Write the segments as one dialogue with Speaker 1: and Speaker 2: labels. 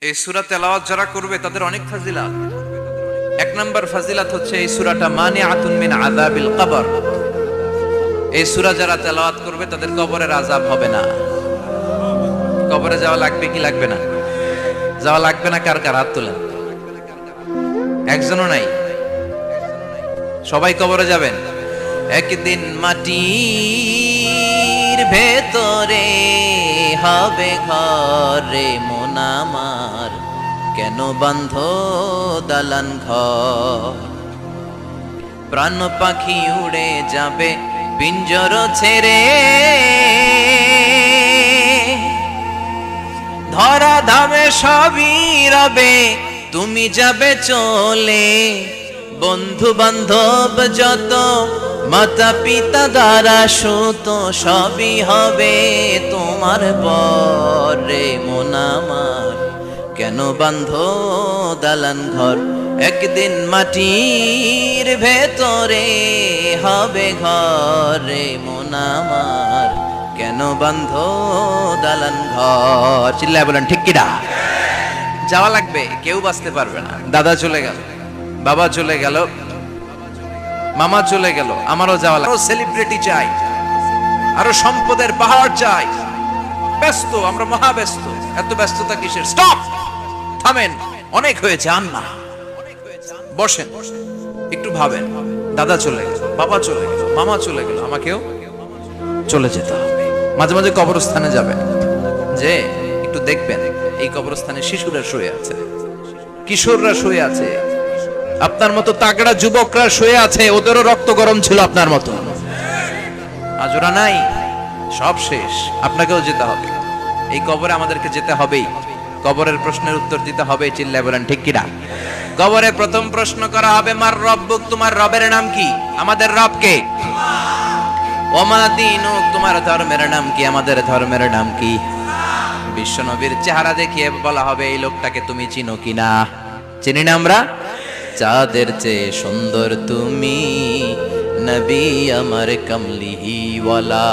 Speaker 1: এই সূরা তেলাওয়াত যারা করবে তাদের অনেক ফাজিলাত। এক নাম্বার ফাজিলাত হচ্ছে এই সূরাটা মানিআতুন মিন আযাবিল কবর। এই সূরা যারা তেলাওয়াত করবে তাদের কবরের আযাব হবে না। কবরে যাওয়া লাগবে কি লাগবে না? যাওয়া লাগবে না। কার কার হাত তোলেন? একজনও নাই। সবাই কবরে যাবেন। একদিন মাটির ভেতরে হবে ঘরে মন আমার, কেন বান্ধ দালান ঘর? প্রাণ পাখি উড়ে যাবে পিঞ্জর ছেড়ে, ধরা ধামে সবই রবে তুমি যাবে চলে। বন্ধু বান্ধব যত মাতা পিতা দ্বারা সুত সবই হবে তোমার পরে মন আমার, কেন বান্ধ দালান ঘর? একদিন মাটির ভেতরে হবে ঘরে মন আমার, কেন বান্ধ দালান ঘর? চিল্লায় বলেন ঠিক কিনা? যাওয়া লাগবে, কেউ বাঁচতে পারবে না। দাদা চলে গেল, বাবা চলে গেল, মামা চলে গেল, আমারও যাওয়া লাগবে। আরো সেলিব্রিটি চাই, আরো সম্পদের পাহাড় চাই। ব্যস্ত, আমরা মহা ব্যস্ত। এত ব্যস্ততা কিসের? স্টপ, থামেন, অনেক হয়েছে। আন্না বসেন, একটু ভাবেন। দাদা চলে গেল, বাবা চলে গেল, মামা চলে গেল, আমাকেও চলে যেতে হবে। মাঝে মাঝে কবরস্থানে যাবেন, যে একটু দেখবেন এই কবরস্থানে শিশুরা শুয়ে আছে, কিশোররা শুয়ে আছে, আপনার মতো তাগড়া যুবকরা শুয়ে আছে। ওদেরও রক্ত গরম ছিল আপনার মতো। আজ ওরা নাই, সব শেষ। আপনাকেও যেতে হবে। এই কবরে আমাদেরকে যেতে হবেই। কবরের প্রশ্নের উত্তর দিতে হবে। চিল্লায় বলেন ঠিক কিনা? কবরে প্রথম প্রশ্ন করা হবে, মার রব্বুক, তোমার রবের নাম কি? আমাদের রব কে? ওমা দীনুক, তোমার ধর্মের নাম কি? আমাদের ধর্মের নাম কি? বিশ্বনবীর চেহারা দেখিয়ে বলা হবে, এই লোকটাকে তুমি চিনো কিনা? চিনি না আমরা? চাঁদের চেয়ে সুন্দর তুমি, নবী আমার কমলিহি ওয়ালা,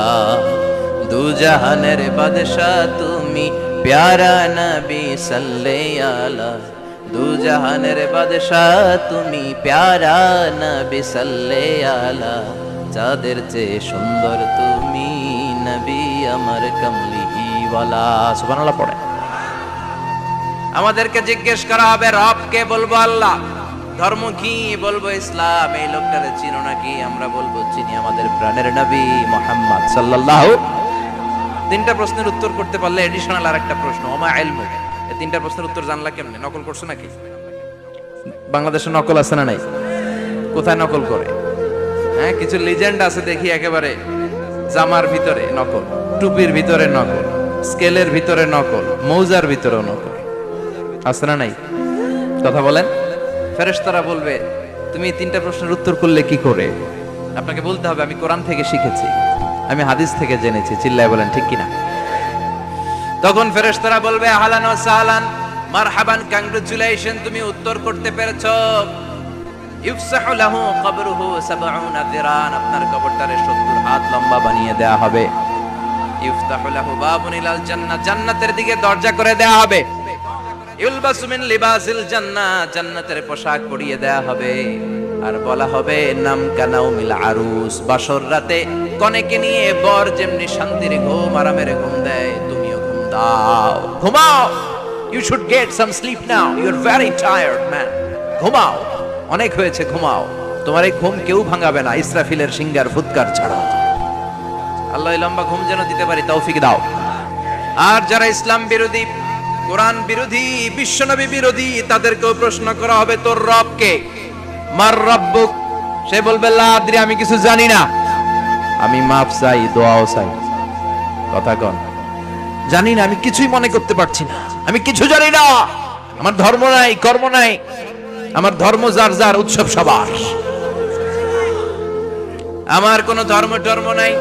Speaker 1: দু জাহানের বাদশাহ তুমি, প্যারা নবী সাল্লাল্লাহু আলা, দু জাহানের বাদশাহ তুমি, প্যারা নবী সাল্লাল্লাহু আলা, চাঁদের চেয়ে সুন্দর তুমি, নবী আমার কমলিহি ওয়ালা। সুবহানাল্লাহ পড়ে। আমাদেরকে জিজ্ঞেস করা হবে, রব কে? বলবো আল্লাহ। ধর্ম কি? বলবো ইসলাম। এই লোকটারে চিনো নাকি? আমরা বলবো চিনি, আমাদের প্রাণের নবী মুহাম্মদ সাল্লাল্লাহু। তিনটা প্রশ্নের উত্তর করতে পারলে এডিশনাল আরেকটা প্রশ্ন, ওমা ইলমুক। এই তিনটা প্রশ্নের উত্তর জানলা কেমনে? নকল করছো নাকি? বাংলাদেশে নকল আছে না নাই? কোথায় নকল করে? হ্যাঁ, কিছু লিজেন্ড আছে দেখি, একেবারে জামার ভিতরে নকল, টুপির ভিতরে নকল, স্কেলের ভিতরে নকল, মৌজার ভিতরেও নকল। আছে না নাই? কথা বলেন। ফেরেশতারা বলবে, তুমি তিনটা প্রশ্নের উত্তর করলে কি করে? আপনাকে বলতে হবে, আমি কোরআন থেকে শিখেছি, আমি হাদিস থেকে জেনেছি। চিল্লায় বলেন ঠিক কিনা? তখন ফেরেশতারা বলবে, আহলান ওয়া সাহলান, মারহাবান, কংগ্রাচুলেশন, তুমি উত্তর করতে পেরেছো। ইফসাহু লাহু কবরুহু 70 যিরান, আপনার কবরটারে 70 হাত লম্বা বানিয়ে দেয়া হবে। ইফতাহু লাহু বাবুন ইলাল জান্নাহ, জান্নাতের দিকে দরজা করে দেয়া হবে। ইলবাসু মিন লিবাসিল জান্নাহ, জান্নাতের পোশাক পরিয়ে দেয়া হবে। আর বলা হবে, নাম কানাউমিল আরুস, বাসর রাতে কনেকে নিয়ে বর যেমনি শান্তির ঘুম, আরামের ঘুম দেয়, তুমিও ঘুম দাও, ঘুমাও। You should get some sleep now, you are very tired man. ঘুমাও, অনেক হয়েছে, ঘুমাও। তোমার এই ঘুম কেউ ভাঙাবে না, ইসরাফিলের সিঙ্গার ফুৎকার ছাড়া। আল্লাহ লম্বা ঘুম যেন দিতে পারি, তৌফিক দাও। আর যারা ইসলাম বিরোধী, কোরআন বিরোধী, বিশ্বনবী বিরোধী, তাদেরকেও প্রশ্ন করা হবে, তোর রব কে? মার রব্বুক। সে বলবে, লা আদরি, আমি কিছু জানি না, আমি মাফ চাই, দোয়াও চাই। কথা কন, জানি না, আমি কিছুই মনে করতে পারছি না, আমি কিছু জানি না, আমার ধর্ম নাই, কর্ম নাই, আমার ধর্ম যার যার, উৎসব সবার। আমার কোনো ধর্ম টর্ম নাই,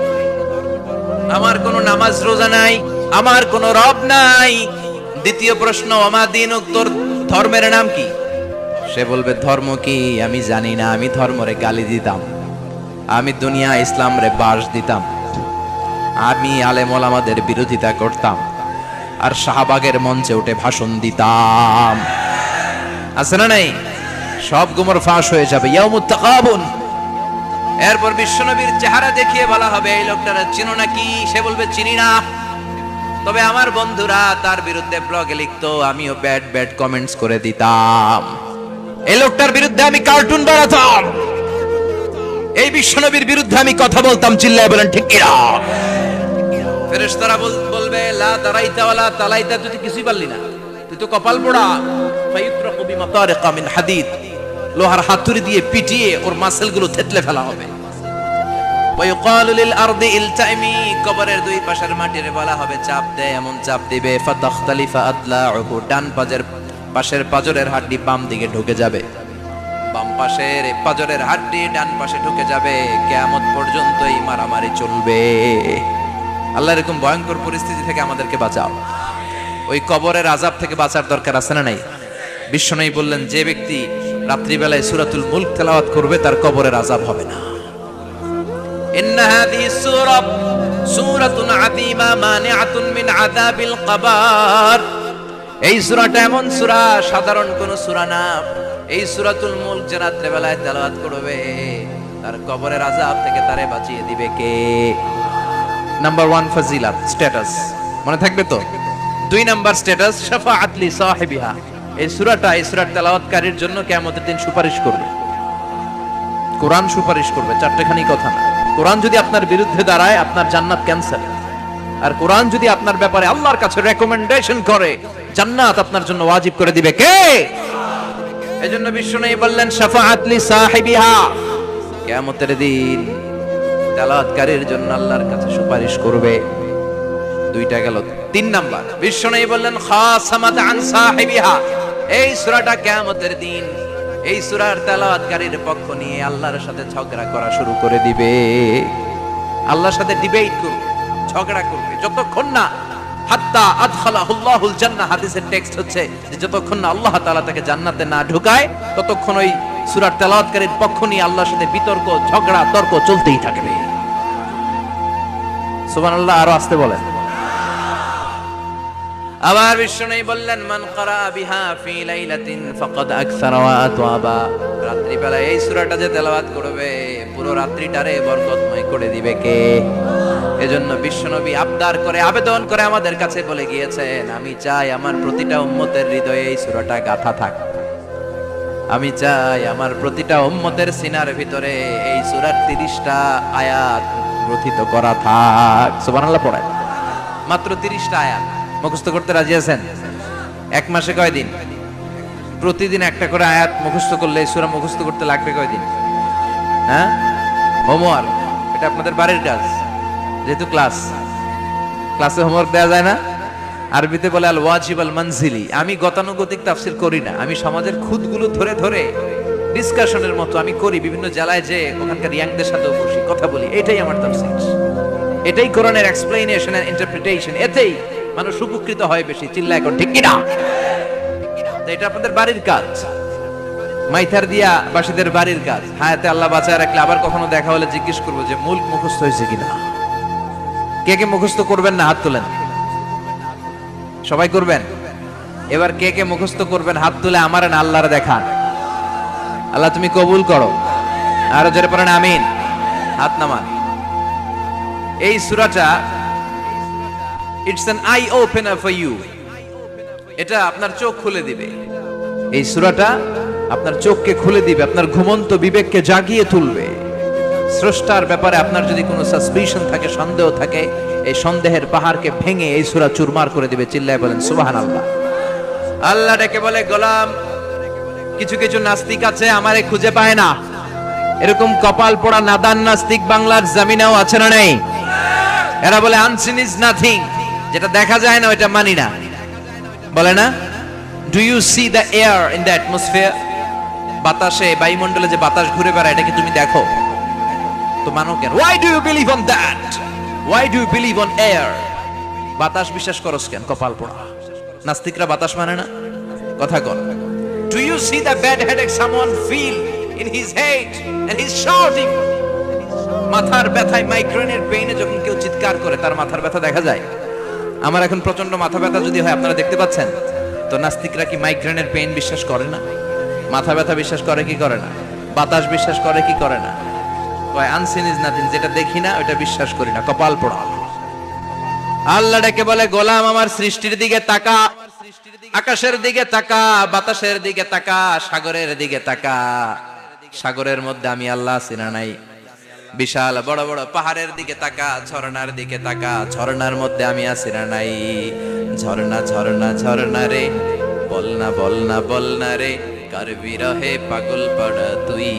Speaker 1: আমার কোনো নামাজ রোজা নাই, আমার কোনো রব নাই। দ্বিতীয় প্রশ্ন, ওমা দীনুক, তোর ধর্মের নাম কি? সে বলবে, ধর্ম কি আমি জানি না, আমি ধর্মরে গালি দিতাম, আমি দুনিয়া ইসলাম রে বাস দিতাম, আমি আলেম ওলামাদের বিরোধিতা করতাম, আর শাহবাগের মঞ্চে উঠে ভাষণ দিতাম। আছে না নাই? সব গুমর ফাঁস হয়ে যাবে। ইয়াউমুত তাকাবুন। এরপর বিশ্বনবীর চেহারা দেখিয়ে বলা হবে এই লোকটারা চিনো নাকি? সে বলবে চিনি না, তবে আমার বন্ধুরা তার বিরুদ্ধে ব্লগে লিখতো, আমিও ব্যাড ব্যাড কমেন্টস করে দিতাম। এই লোকটার বিরুদ্ধে আমি কার্টুন বানাতাম, এই বিশ্বনবীর বিরুদ্ধে আমি কথা বলতাম। চিল্লায় বলেন ঠিক কিনা? ফেরেশতারা বলবে লা দারাইতা ওয়ালা তালাইতা, তুই তো কিছুই পারলি না, তুই তো কপাল পোড়া। ফায়ুতরাকু বিমাতারিকা মিন হাদিদ, লোহার হাতুড়ি দিয়ে পিটিয়ে ওর মাসেলগুলো থেতলে ফেলা হবে। ওয়ায়ুকালু লিল আরদি ইলতাইমি, কবরের দুই পাশের মাটিরে বলা হবে চাপ দে, এমন চাপ দিবে ফাতাখতালিফা আদলাউহু, ডান পাশের পাজরের হাড্ডি বাম দিকে ঢুকে যাবে, বাম পাশের পাজরের হাড্ডি ডান পাশে ঢুকে যাবে। কিয়ামত পর্যন্ত এই মারামারি চলবে। আল্লাহ এরকম ভয়ঙ্কর পরিস্থিতি থেকে আমাদেরকে বাঁচাও। ওই কবরের আযাব থেকে বাঁচার দরকার আছে না নাই? বিশ্বনবী বললেন যে ব্যক্তি রাত্রিবেলায় সূরাতুল মুলক তেলাওয়াত করবে তার কবরের আযাব হবে না। ইন্না হাযিহি সূরাতুন আযীমা মানিআতুন মিন আযাবিল কবর। এই সূরাটা এমন সূরা, সাধারণ কোন সূরা না। এই সূরাতুল মুলক যে রাত্রিবেলায় তেলাওয়াত করবে তার কবরের আযাব থেকে তারে বাঁচিয়ে দিবে কে? নাম্বার 1 ফজিলাত, স্ট্যাটাস মনে থাকবে তো। 2 নাম্বার স্ট্যাটাস শাফাআত লি সাহিবিহা। এই সূরার তেলাওয়াতকারীর জন্য কিয়ামতের দিন সুপারিশ করবে। কোরআন সুপারিশ করবে, চারটেখানি কথা না। কোরআন যদি আপনার বিরুদ্ধে দাঁড়ায় আপনার জান্নাত ক্যান্সেল, আর কোরআন যদি আপনার ব্যাপারে আল্লাহর কাছে রেকমেন্ডেশন করে জান্নাত আপনার জন্য ওয়াজিব করে দিবে কে? এজন্য বিশ্বনবী বললেন শাফাআত লি সাহিবিহা, কিয়ামতের দিন তেলাওয়াতকারীর জন্য আল্লাহর কাছে সুপারিশ করবে। 2টা গেল। 3 নাম্বার বিশ্বনবী বললেন খাসামাত আন সাহিবিহা। এই সূরাটা কিয়ামতের দিন এই সূরার তেলাওয়াতকারীর পক্ষ নিয়ে আল্লাহর সাথে ঝগড়া করা শুরু করে দিবে। আল্লাহর সাথে ডিবেট করবে, ঝগড়া করবে, যতক্ষণ না হাত্তা আদখালাহুল্লাহুল জান্নাহ। হাদিসের টেক্সট হচ্ছে যে যতক্ষণ না আল্লাহ তাআলা তাকে জান্নাতে না ঢুকায় ততক্ষণ ওই সূরার তেলাওয়াতকারীর পক্ষ নিয়ে আল্লাহর সাথে বিতর্ক, ঝগড়া, তর্ক চলতেই থাকবে। সুবহানাল্লাহ। আরো আস্তে বলেন। আবার বিশ্বনবী বললেন মান ক্বারা বিহা ফি লাইলাতিন ফাকাদ আকসারা ওয়া আতওয়াবা। রাত্রিবেলা এই সূরাটা যে তেলাওয়াত করবে পুরো রাত্রিটারে বরকতময় করে দিবে কে? এজন্য বিশ্বনবী আবদার করে, আবেদন করে আমাদের কাছে বলে গিয়েছেন, আমি চাই আমার প্রতিটা উম্মতের হৃদয়ে এই সূরাটা গাঁথা থাক। আমি চাই আমার প্রতিটা উম্মতের সিনার ভিতরে এই সূরার 30টা আয়াত গ্রথিত করা থাক। সুবহানাল্লাহ পড়েন। মাত্র 30টা আয়াত মুখস্থ করতে রাজি আছেন? 1 মাসে কয়দিন? প্রতিদিন একটা করে আয়াত মুখস্থ করলে এই সূরা মুখস্থ করতে লাগবে কয়দিন? হ্যাঁ, হোমওয়ার্ক। এটা আপনাদের বাড়ির কাজ, যেহেতু ক্লাসে হোমওয়ার্ক দেওয়া যায় না। আরবিতে বলে আল ওয়াজিব আল মানজিলি। আমি গতানুগতিক তাফসীর করি না, আমি সমাজের খুঁতগুলো ধরে ধরে ডিসকাশনের মতো আমি করি। বিভিন্ন জেলায় যে ওখানকার ইয়াংদের সাথেও বসি, কথা বলি। এটাই আমার তাফসীর, এটাই কোরআনের এক্সপ্লেনেশন এন্ড ইন্টারপ্রিটেশন। এতেই মানুষ উপকৃত হয় বেশি। চিল্লায় এখন ঠিক কিনা? এটা আপনাদের বাড়ির কাজ, মাইথার দিয়া বাসীদের বাড়ির কাজ। হায়াতে আল্লাহ বাঁচায় রাখলে আবার কখনো দেখা হলে জিজ্ঞেস করবো যে মুলক মুখস্থ হয়েছে কিনা। কে কে মুখস্থ করবেন না হাত তোলেন। সবাই করবেন। এবার কে কে মুখস্থ করবেন হাত তুলে আমার না আল্লাহর দেখান। আল্লাহ তুমি কবুল করো। আরো জোরে পড়েন আমিন। হাত নামান। এই সূরাটা it's an eye opener for you. এটা আপনার চোখ খুলে দিবে। এই সূরাটা আপনার চোখকে খুলে দিবে, আপনার ঘুমন্ত বিবেককে জাগিয়ে তুলবে। স্রষ্টার ব্যাপারে আপনার যদি কোনো সাসপিশন থাকে, সন্দেহ থাকে, এই সন্দেহের পাহাড়কে ভেঙে এই সূরা চুরমার করে দিবে। চিল্লায় বলেন সুবহানাল্লাহ। আল্লাহ ডেকে বলে গোলাম, কিছু কিছু নাস্তিক আছে আমারে খুঁজে পায় না। এরকম কপাল পোড়া নাদান নাস্তিক বাংলার জমিনেও আছে না নেই? এরা বলে আনসিন ইজ নাথিং, যেটা দেখা যায় না ওইটা মানি না। বলে না, do you see the air in the atmosphere? বাতাসে, বায়ুমণ্ডলে যে বাতাস ঘুরে বেড়ায় এটা কি তুমি দেখো? তো মানো কেন? Why do you believe on that? Why do you believe on air? বাতাস বিশ্বাস করস কেন? কপাল পোড়া নাস্তিকরা বাতাস মানে না। কথা কর। Do you see the bad headache someone feel in his head and he's shouting? মাথার ব্যথায়, মাইগ্রেনের পেইনে যখন কেউ চিৎকার করে তার মাথার ব্যথা দেখা যায়। আমার এখন প্রচন্ড মাথা ব্যথা যদি হয়, আপনারা দেখতে পাচ্ছেন তো, নাস্তিকরা কি মাইগ্রেনের পেইন বিশ্বাস করে না? মাথা ব্যথা বিশ্বাস করে কি করে না? বাতাস বিশ্বাস করে কি করে না? কয় আনসিন ইজ নাথিং, যেটা দেখি না ওটা বিশ্বাস করি না, কপাল পোড়া। আল্লাহ ডেকে বলে, গোলাম আমার সৃষ্টির দিকে তাকা, আকাশের দিকে তাকা, বাতাসের দিকে তাকা, সাগরের দিকে তাকা। সাগরের মধ্যে আমি আল্লাহ আছি না নাই? বিশাল বড় বড় পাহাড়ের দিকে তাকা, ঝর্ণার দিকে তাকা, ঝর্ণার মধ্যে আমি আছি না নাই? ঝর্ণা ঝর্ণা ঝর্ণা রে, বলনা বলনা বলনা রে, কার বিরহে পাগল পড়া তুই,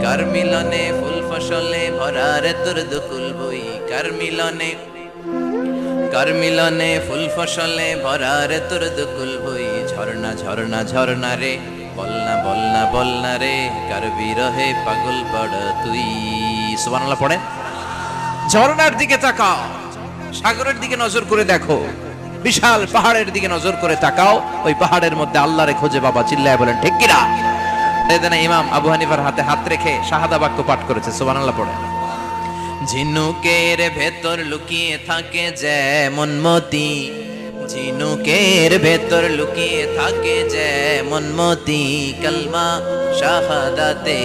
Speaker 1: কার মিলনে ফুল ফসলে ভরা রে তোর দুকুল বই, কার মিলনে, কার মিলনে ফুল ফসলে ভরা রে তোর দুকুল বই। ঝর্ণা ঝর্ণা ঝর্ণা রে, বলনা বলনা বলনা রে, কার বিরহে পাগল পড়া তুই। সুবহানাল্লাহ পড়েন। ঝর্ণার দিকে তাকাও, সাগরের দিকে নজর করে দেখো, বিশাল পাহাড়ের দিকে নজর করে তাকাও, ওই পাহাড়ের মধ্যে আল্লাহরে খোঁজে বাবা, চিল্লায় বলেন ঠিক কিনা? এদিনে ইমাম আবু হানিফার হাতে হাত রেখে শাহাদা বাক্য পাঠ করেছে। সুবহানাল্লাহ পড়েন। ঝিনুকের ভেতর লুকিয়ে থাকে যেমন মতি, ঝিনুকের ভেতর লুকিয়ে থাকে যেমন মতি, কালমা শাহাদাতে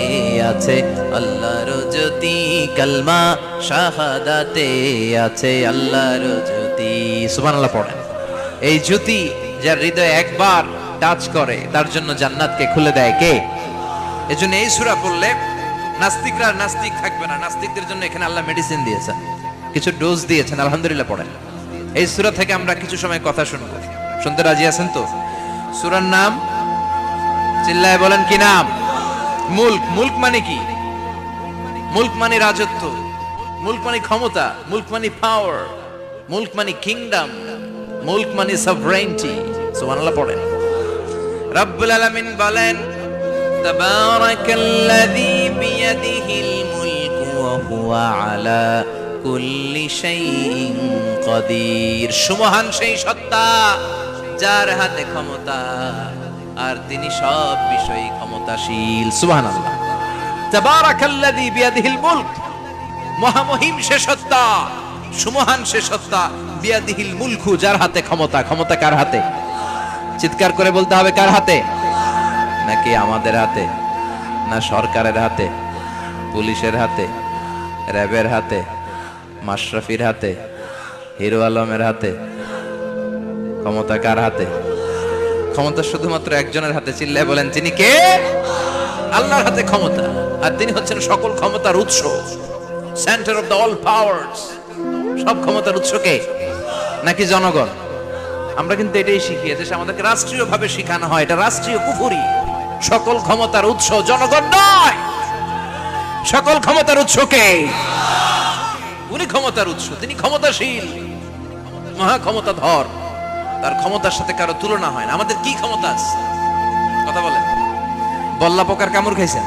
Speaker 1: আছে আল্লাহর জ্যোতি, কালমা শাহাদাতে আছে আল্লাহর জ্যোতি। সুবহানাল্লাহ পড়েন। এই জ্যোতি যার হৃদয়ে একবার টাচ করে তার জন্য জান্নাতকে খুলে দেয় কে? এজন্য এই সূরা পড়লে নাস্তিকরা নাস্তিক থাকবে না। নাস্তিকদের জন্য এখানে আল্লাহ মেডিসিন দিয়েছেন, কিছু ডোজ দিয়েছেন। আলহামদুলিল্লাহ পড়েন। এই সূরা থেকে আমরা কিছু সময় কথা শুনবো, শুনতে রাজি আছেন তো? সূরার নাম চিল্লায় বলেন কি নাম? মুলক। মুলক মানে কি? মুলক মানে রাজত্ব, মুলক মানে ক্ষমতা, মুলক মানে পাওয়ার, মুলক মানে কিংডম, মুলক মানে সভরেইনটি। সুবহানাল্লাহ পড়েন। রব্বুল আলামিন বলেন, তাবারাকাল্লাযী বিয়াদিহিল মুলকু ওয়া হুয়া আলা কুল্লি শাইইন কাদির। সুমহান সেই সত্তা যার হাতে ক্ষমতা, আর তিনি সব বিষয়ে ক্ষমতাশীল। সুবহানাল্লাহ। তাবারাকাল্লাযী বিয়াদিহিল মুলক, মহামহিম সে সত্তা, সুমহান সে সত্তা, বিয়াদিহিল মুলকু, যার হাতে ক্ষমতা। ক্ষমতা কার হাতে? চিৎকার করে বলতে হবে, কার হাতে? নাকি আমাদের হাতে? না সরকারের হাতে, পুলিশের হাতে, র্যাবের হাতে, মাশরাফির হাতে, হিরো আলমের হাতে? ক্ষমতা কার হাতে? ক্ষমতা শুধুমাত্র একজনের হাতে। চিল্লায় বলেন তিনি কে? আল্লাহর হাতে ক্ষমতা, আর তিনি হচ্ছেন সকল ক্ষমতার উৎস, centre of the all powers. সব ক্ষমতার উৎস কে? নাকি জনগণ? আমরা কিন্তু এটাই শিখি, দেশে আমাদেরকে রাষ্ট্রীয়ভাবে শেখানো হয়, এটা রাষ্ট্রীয় কুফরি। সকল ক্ষমতার উৎস জনগণ নয়, সকল ক্ষমতার উৎস কে? উনি ক্ষমতার উৎস, তিনি ক্ষমতাশীল, মহা ক্ষমতাধর, তার ক্ষমতার সাথে কারো তুলনা হয় না। আমাদের কি ক্ষমতা আছে? কথা বলেন। বল্লা পোকার কামড় খাইছেন?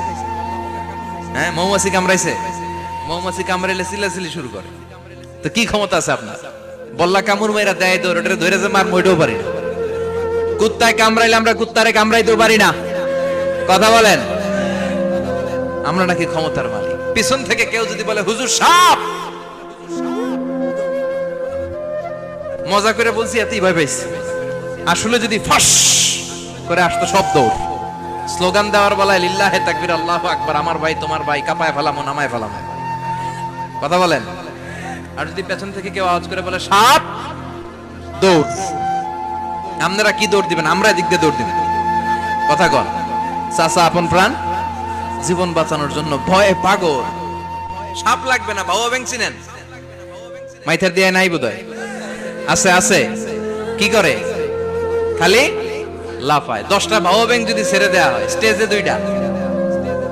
Speaker 1: হ্যাঁ, মৌমাছি কামড়াইছে? মৌমাছি কামড়াইলে চিল্লাচিল্লি শুরু করে, তো কি ক্ষমতা আছে আপনার? বল্লা কামড় মেয়েরা দেয় দৌড়, ওটা ধরে যে মার মইটাও পারি না। কুত্তায় কামড়াইলে আমরা কুত্তারে কামড়াইতেও পারি না। কথা বলেন। আমরা নাকি ক্ষমতার মালিক। পিছন থেকে কেউ যদি বলে হুজুর সাপ, মজা করে বলছি এতই ভয় পাইছি, আসলে যদি ফাঁস করে আসতো শব্দ, স্লোগান দেওয়ার বেলায় লিল্লাহে তাকবীর আল্লাহু আকবার, আমার ভাই তোমার ভাই, কাপায় ফেলামো নামায় ফেলামো। কথা বলেন। আর যদি পেছন থেকে কেউ আওয়াজ করে বলে সাপ, দৌড়। আপনারা কি দৌড় দিবেন? আমরা এদিক দিয়ে দৌড় দিবেন। কথা কন। চাচা আপন প্রাণ জীবন বাঁচানোর জন্য ভয়ে পাগল। সাপ লাগবে না, ভাও ব্যাং চিনেন? মাইথার দিয়ে নাই বোধহয়, আছে আছে। কি করে? খালি লাফায়। 10টা ভাও ব্যাং যদি ছেড়ে দেওয়া হয়, স্টেজে 2টা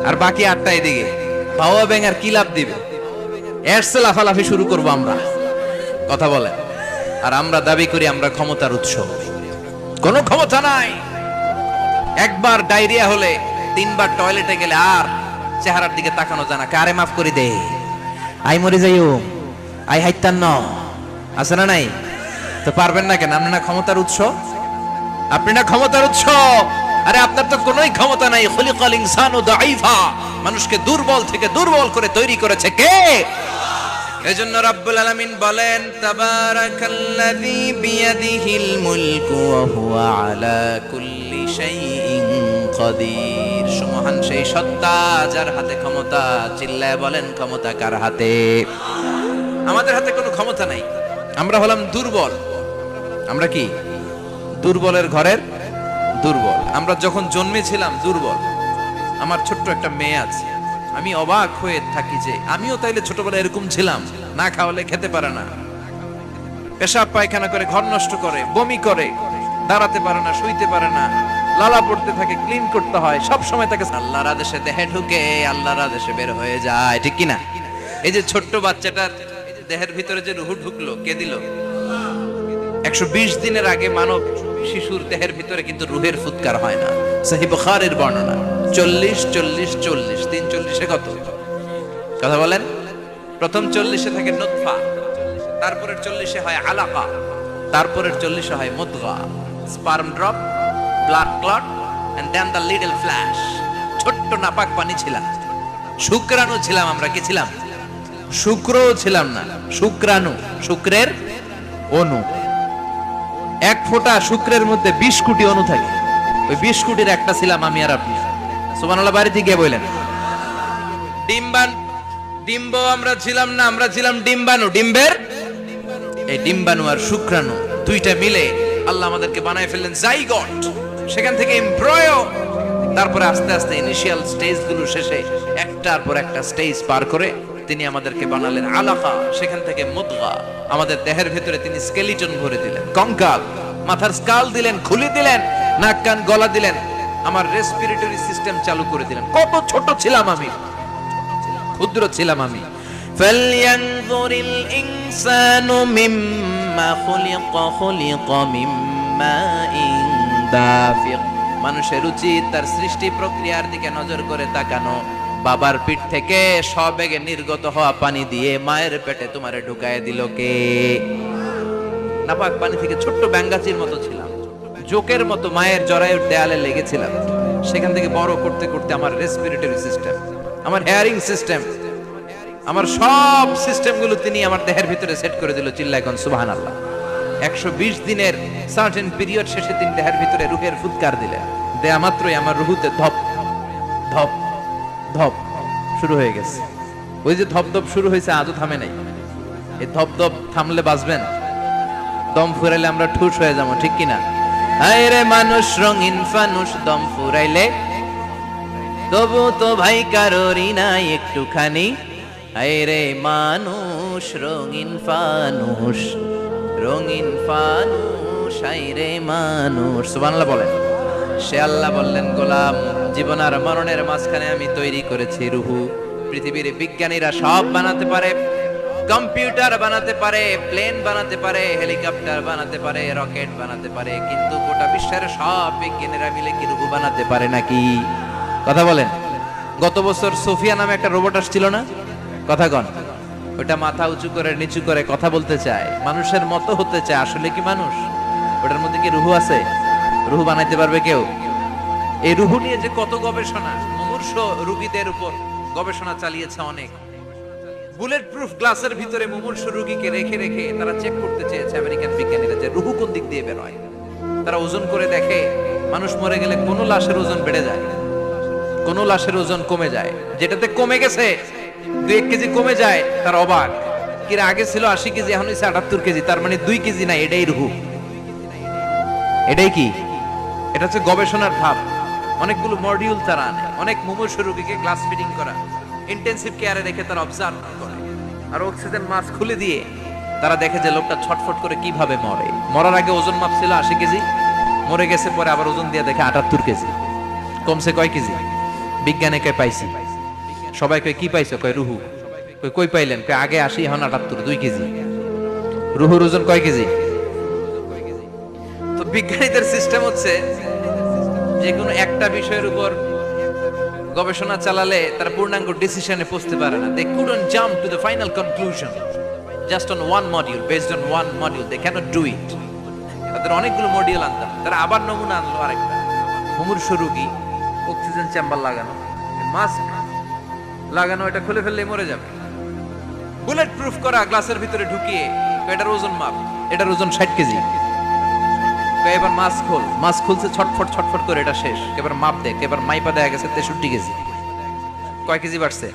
Speaker 1: আর বাকি 8টা এদিকে, ভাও ব্যাং আর কি লাভ দিবে? এরসে লাফালাফি শুরু করবো আমরা। কথা বলে। আর আমরা দাবি করি আমরা ক্ষমতার উৎস। কোনো ক্ষমতা নাই। একবার ডায়রিয়া হলে 3বার টয়লেটে গেলে আর চেহারার দিকে তাকানো যায় না। কারে মাফ করে দে, আই মরে যাইও, আই হাইতান ন, আছে না নাই? তো পারবেন না কেন? আপনি না ক্ষমতার উৎস, আপনি না ক্ষমতার উৎস। আরে আপনার তো কোনোই ক্ষমতা নাই। খলিকাল ইনসানু দাঈফা, মানুষকে দুর্বল থেকে দুর্বল করে তৈরি করেছে কে? এজন্য রব্বুল আলামিন বলেন তাবারাকাল্লাযী বিয়াদিহিল মুলকু ওয়া হুয়া আলা কুল্লি শাইইন কাদির। সুমহান সেই সত্তা যার হাতে ক্ষমতা। চিল্লায় বলেন ক্ষমতা কার হাতে? আমাদের হাতে কোনো ক্ষমতা নাই। আমরা হলাম দুর্বল। আমরা কি? দুর্বলের ঘরের দুর্বল। আমরা যখন জন্মেছিলাম দুর্বল। আমার ছোট্ট একটা মেয়ে আছে, আমি অবাক হয়ে থাকি যে আমিও তাইলে ছোটবেলায় এরকম ছিলাম, না খাওয়ালে খেতে পারে না, পেশাব পায়খানা করে, ঘর নষ্ট করে, বমি করে, দাঁড়াতে পারে না, শুইতে পারে না, লালা পড়তে থাকে, ক্লিন করতে হয়, সব সময় তাকে আল্লাহর আদেশে দেহে ঢুকে, আল্লাহর আদেশে বের হয়ে যায়, ঠিক কি না? এই যে ছোট্ট বাচ্চাটার দেহের ভিতরে যে রুহ ঢুকলো, কে দিল? 120 দিনের আগে মানব শিশুর দেহের ভিতরে কিন্তু রুহের ফুৎকার হয় না। সহিহ বুখারীর বর্ণনা 40 40 40 340 কত কথা বলেন? প্রথম 40 থাকে নুতফা, তারপরের 40 হয় আলাকা, তারপরের 40 হয় মুদগা, sperm drop, blood clot and then the little flesh. ছোট্ট নাপাক পানি ছিলাম, শুক্রাণু ছিলাম। আমরা কি ছিলাম? শুক্রও ছিলাম না, শুক্রাণু, শুক্রের অণু। এক ফোঁটা শুক্রের মধ্যে 20 কোটি অণু থাকে। ওই 20 কোটির একটা ছিলাম আমি আর আপনি। সুবহানাল্লাহ, বাড়িতে গিয়ে বললেন। ডিম্ব আমরা ছিলাম না, আমরা ছিলাম ডিম্বাণু। ডিম্বের এই ডিম্বাণু আর শুক্রাণু দুইটা মিলে আল্লাহ আমাদেরকে বানায় ফেললেন জাইগট, সেখান থেকে এমব্রয়ো, তারপরে আস্তে আস্তে ইনিশিয়াল স্টেজগুলো শেষে একটার পর একটা স্টেজ পার করে তিনি আমাদেরকে বানালেন আলাকা, সেখান থেকে মুদগা। আমাদের দেহের ভিতরে তিনি স্কেলিটন ভরে দিলেন, কঙ্কাল, মাথার স্কাল দিলেন, খুলি দিলেন, নাক কান গলা দিলেন, আমার রেসপিরেটরি সিস্টেম চালু করে দিলেন। কত ছোট ছিলাম আমি, ক্ষুদ্র ছিলাম আমি। ফালয়ানজুরিল ইনসানু মিম্মা খুলিকা, খুলিকা মিম্মা দাফিক। মানুষের উচিত তার সৃষ্টি প্রক্রিয়ার দিকে নজর করে তাকানো। বাবার পিঠ থেকে সবেগে নির্গত হওয়া পানি দিয়ে মায়ের পেটে তোমারে ঢুকায় দিল কে? নাপাক পানি থেকে ছোট্ট ব্যাঙ্গাচির মতো ছিলাম, জোকের মতো মায়ের জরায়ুর দেয়ালে লেগেছিলাম। সেখান থেকে বড় করতে করতে আমার রেসপিরেটরি সিস্টেম, আমার হেয়ারিং সিস্টেম, আমার সব সিস্টেমগুলো তিনি আমার দেহের ভিতরে সেট করে দিল। চিল্লায় কোন সুবহানাল্লাহ। 120 দিনের সার্টেন পিরিয়ড শেষে তিনি দেহের ভিতরে রুহের ফুৎকার দিলেন। দেয়া মাত্রই আমার রুহুতে ধপ ধপ ধপ শুরু হয়ে গেছে। ওই যে ধপ ধপ শুরু হয়েছে, আজও থামে নাই। এই ধপ ধপ থামলে বাঁচবেন, দম ফুরাইলে আমরা ঠুস হয়ে যাবো, ঠিক কিনা? হায় রে মানুষ রঙিন ফানুষ, দম ফুরাইলে তবু তো ভাই কারোরই নাই একটুখানি। হায় রে মানুষ রঙিন ফানুষ, রঙিন ফানুষ, হায় রে মানুষ। সুবহানাল্লাহ বলেন। সে আল্লাহ বললেন, গোলাম, জীবন আর মরণের মাঝখানে আমি তৈরি করেছি রুহু। পৃথিবীর বিজ্ঞানীরা সব বানাতে পারে, কম্পিউটার বানাতে পারে, প্লেন বানাতে পারে, হেলিকপ্টার বানাতে পারে, রকেট বানাতে পারে, কিন্তু গোটা বিশ্বের সব বিজ্ঞানীরা মিলে কি রুহু বানাতে পারে নাকি? কথা বলেন। গত বছর সোফিয়া নামে একটা রোবট আসছিল না? কথা কন। ওটা মাথা উঁচু করে নিচু করে কথা বলতে চায়, মানুষের মতো হতে চায়। আসলে কি মানুষ? ওটার মধ্যে কি রুহু আছে? রুহু বানাইতে পারবে কেউ? এই রুহু নিয়ে যে কত গবেষণা, মুমূর্ষ রোগীদের উপর গবেষণা চালিয়েছে অনেক। বুলেট প্রুফ গ্লাসের ভিতরে মুমূর্ষ রোগীকে রেখে রেখে তারা চেক করতে চেয়েছে আমেরিকান বিজ্ঞানীরা যে রুহু কোন দিক দিয়ে বের হয়। তারা ওজন করে দেখে, মানুষ মরে গেলে কোন লাশের ওজন বেড়ে যায়, কোন লাশের ওজন কমে যায়। যেটাতে কমে গেছে 2-1 কেজি কমে যায়, তার অবাক। কি আগে ছিল 80 কেজি, এখন হয়েছে 78 কেজি, তার মানে 2 কেজি না, এটাই রুহু। এটাই কি? এটা হচ্ছে গবেষণার ধাপ। অনেকগুলো মডিউল তারা আনে, অনেক মুমূর্ষ রোগীকে গ্লাস ফিটিং করা, ইন্টেনসিভ কেয়ারে রেখে তারা অবজার্ভ করে, আর অক্সিজেন মাস্ক খুলে দিয়ে তারা দেখে যে লোকটা ছটফট করে কিভাবে মরে। মরার আগে ওজন মাপ ছিল 80 কেজি, মরে গেছে পরে আবার ওজন দিয়ে দেখে 78 কেজি। কমছে কয় কেজি? বিজ্ঞানে কয় পাইছি। সবাই কয় কি পাইছো? কয় রুহু। কই পাইলেন? কয় আগে 80, এখন 78, 2 কেজি। রুহুর ওজন কয় কেজি? তো বিজ্ঞানীদের সিস্টেম হচ্ছে যে কোনো একটা বিষয়ের উপর গবেষণা চালালে তারা পূর্ণাঙ্গ ডিসিশনে পৌঁছতে পারে না। They couldn't jump to the final conclusion just on one module, based on one module. They cannot do it. তাদের অনেকগুলো মডিউল আনতাম। তারা আবার নমুনা আনলো আরেকটা। মুমূর্ষ রোগী, অক্সিজেন চেম্বার লাগানো, মাস্ক লাগানো, এটা খুলে ফেললেই মরে যাবে।
Speaker 2: বুলেট প্রুফ করা গ্লাসের ভিতরে ঢুকিয়ে এটার ওজন মাপ, এটার ওজন 60 কেজি। এবার মাছ খুলছে ছটফট ছটফট করে, এটা শেষ। এবার মাপ দেখ, এবার মাইপা দেখা গেছে 63 কেজি। কয় কেজি বাড়ছে?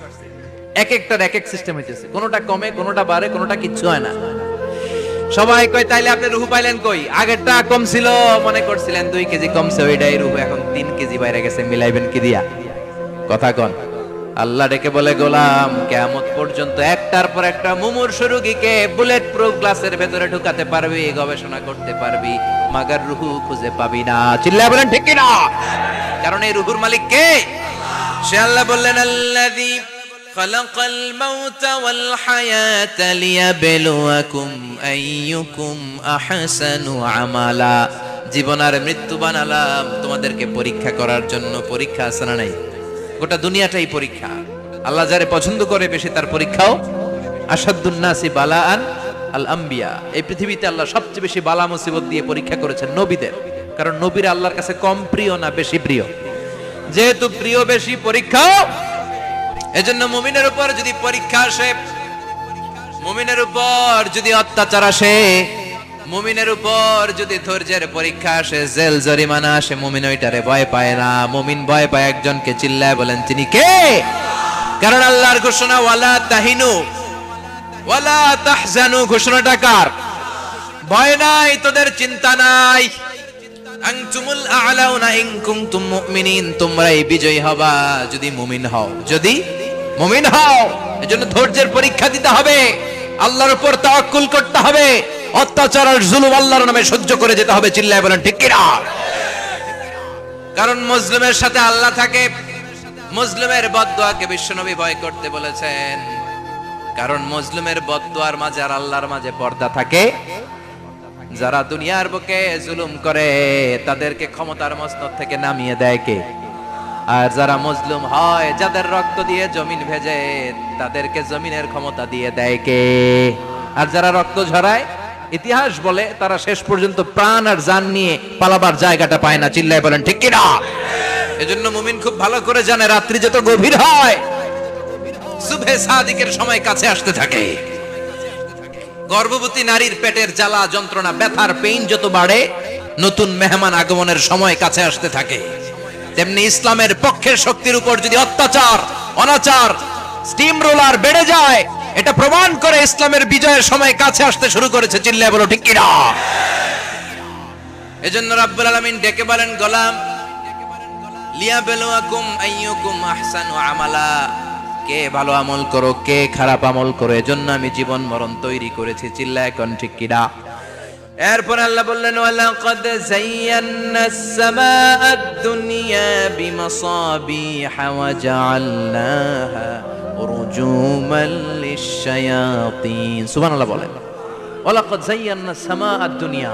Speaker 2: এক একটার এক এক সিস্টেম হইতেছে, কোনোটা কমে, কোনোটা বাড়ে, কোনোটা কিচ্ছু হয় না। সবাই কয় তাইলে আপনি রুহু পাইলেন কই? আগেরটা কম ছিল, মনে করছিলেন 2 কেজি কমছে, ওইটাই রুহু, এখন 3 কেজি বাইরে গেছে, মিলাইবেন কি দিয়া? কথা কন। আল্লাহ ডেকে বলে, গোলাম কিয়ামত পর্যন্ত একটার পর একটা মুমূর্ষু রোগীকে বুলেট প্রুফ গ্লাসের ভেতরে ঢুকাতে পারবি, গবেষণা করতে পারবি, মাগার রুহু খুঁজে পাবি না। চিল্লায় বলেন ঠিক কি না? কারণ এই রুহুর মালিক কে? সে আল্লাহ বললেন, আল্লাযী খালাকাল মাউতা ওয়াল হায়াতা লিয়াবলুয়াকুম আইয়ুকুম আহসানু আমালা। জীবন আর মৃত্যু বানালাম তোমাদেরকে পরীক্ষা করার জন্য। পরীক্ষা আছে না নাই? গোটা দুনিয়াটাই পরীক্ষা। আল্লাহ যারে পছন্দ করে বেশি তার পরীক্ষাও। আসাদুন নাসি বালাআন আল আম্বিয়া। এই পৃথিবীতে আল্লাহ সবচেয়ে বেশি বালা মুসিবত দিয়ে পরীক্ষা করেছেন নবীদের। কারণ নবীরা আল্লাহর কাছে কম প্রিয় না বেশি প্রিয়? যেহেতু প্রিয় বেশি, পরীক্ষাও। এজন্য মুমিনের উপর যদি পরীক্ষা আসে, মুমিনের উপর যদি অত্যাচার আসে, মুমিনের উপর যদি ধৈর্যের পরীক্ষা আসে, জেল জরিমানা আসে, মুমিন ওইটারে ভয় পায় না। মুমিন ভয় পায় একজনকে। চিল্লায় বলেন তিনি কে? কারণ আল্লাহর ঘোষণা, ওয়ালা তাহিনু ওয়ালা তাহজানু। ঘোষণাটা কার? ভয় নাই, তোদের চিন্তা নাই। আনতুমুল আ'লাউনা ইন কুনতুম মুমিনিন। তোমরাই বিজয়ী হবা যদি মুমিন হও, যদি মুমিন হও। এজন্য ধৈর্যের পরীক্ষা দিতে হবে, আল্লাহর উপর তাওয়াক্কুল করতে হবে, অত্যাচার আর জুলুম আল্লাহর নামে সহ্য করে যেতে হবে। চিল্লায় বলেন ঠিক কি না? কারণ মুসলিমের সাথে আল্লাহ থাকে। মুসলিমের বদদুয়াকে বিশ্বনবী ভয় করতে বলেছেন, কারণ মুসলিমের বদদুয়ার মাঝে আর আল্লাহর মাঝে পর্দা থাকে। যারা দুনিয়ার বুকে জুলুম করে তাদেরকে ক্ষমতার মসনদ থেকে নামিয়ে দেয় কে? আর যারা মজলুম হয়, যাদের রক্ত দিয়ে জমিন ভেজে, তাদেরকে জমিনের ক্ষমতা দিয়ে দেয় কে? আর যারা রক্ত ঝরায়, ইতিহাস বলে তারা শেষ পর্যন্ত প্রাণ আর জান নিয়ে পালাবার জায়গাটা পায় না। চিল্লায় বলেন ঠিক কি না? এজন্য মুমিন খুব ভালো করে জানে, রাত্রি যত গভীর হয়, সুবহে সাদিকের সময় কাছে আসতে থাকে। গর্ভবতী নারীর পেটের জ্বালা যন্ত্রণা, ব্যথার পেইন যত বাড়ে, নতুন মেহমান আগমনের সময় কাছে আসতে থাকে। তেমনি ইসলামের পক্ষের শক্তির উপর যদি অত্যাচার, অনাচার, স্টিম রোলার বেড়ে যায়, এটা প্রমাণ করে ইসলামের বিজয়ের সময় কাছে আসতে শুরু করেছে। চিল্লায় বলো ঠিক কি না? এজন্য রাব্বুল আলামিন ডেকে বলেন, গোলাম লিয়াবলুয়াকুম আইয়ুকুম আহসানু আমালা। কে ভালো আমল করো, কে খারাপ আমল করো, এজন্য আমি জীবন মরণ তৈরি করেছি। চিল্লায় কোন ঠিক কি না? এরপর আল্লাহ বললেন, ওয়ালাকাদ যায়্যানাস সামাআদ দুনিয়া বিমাসাবিহা ওয়া জাআলনাহা রুজুমান লিশ-শায়াতিন। সুবহানাল্লাহ বলেন। ওয়ালাকাদ যায়্যানাস সামাআদ দুনিয়া।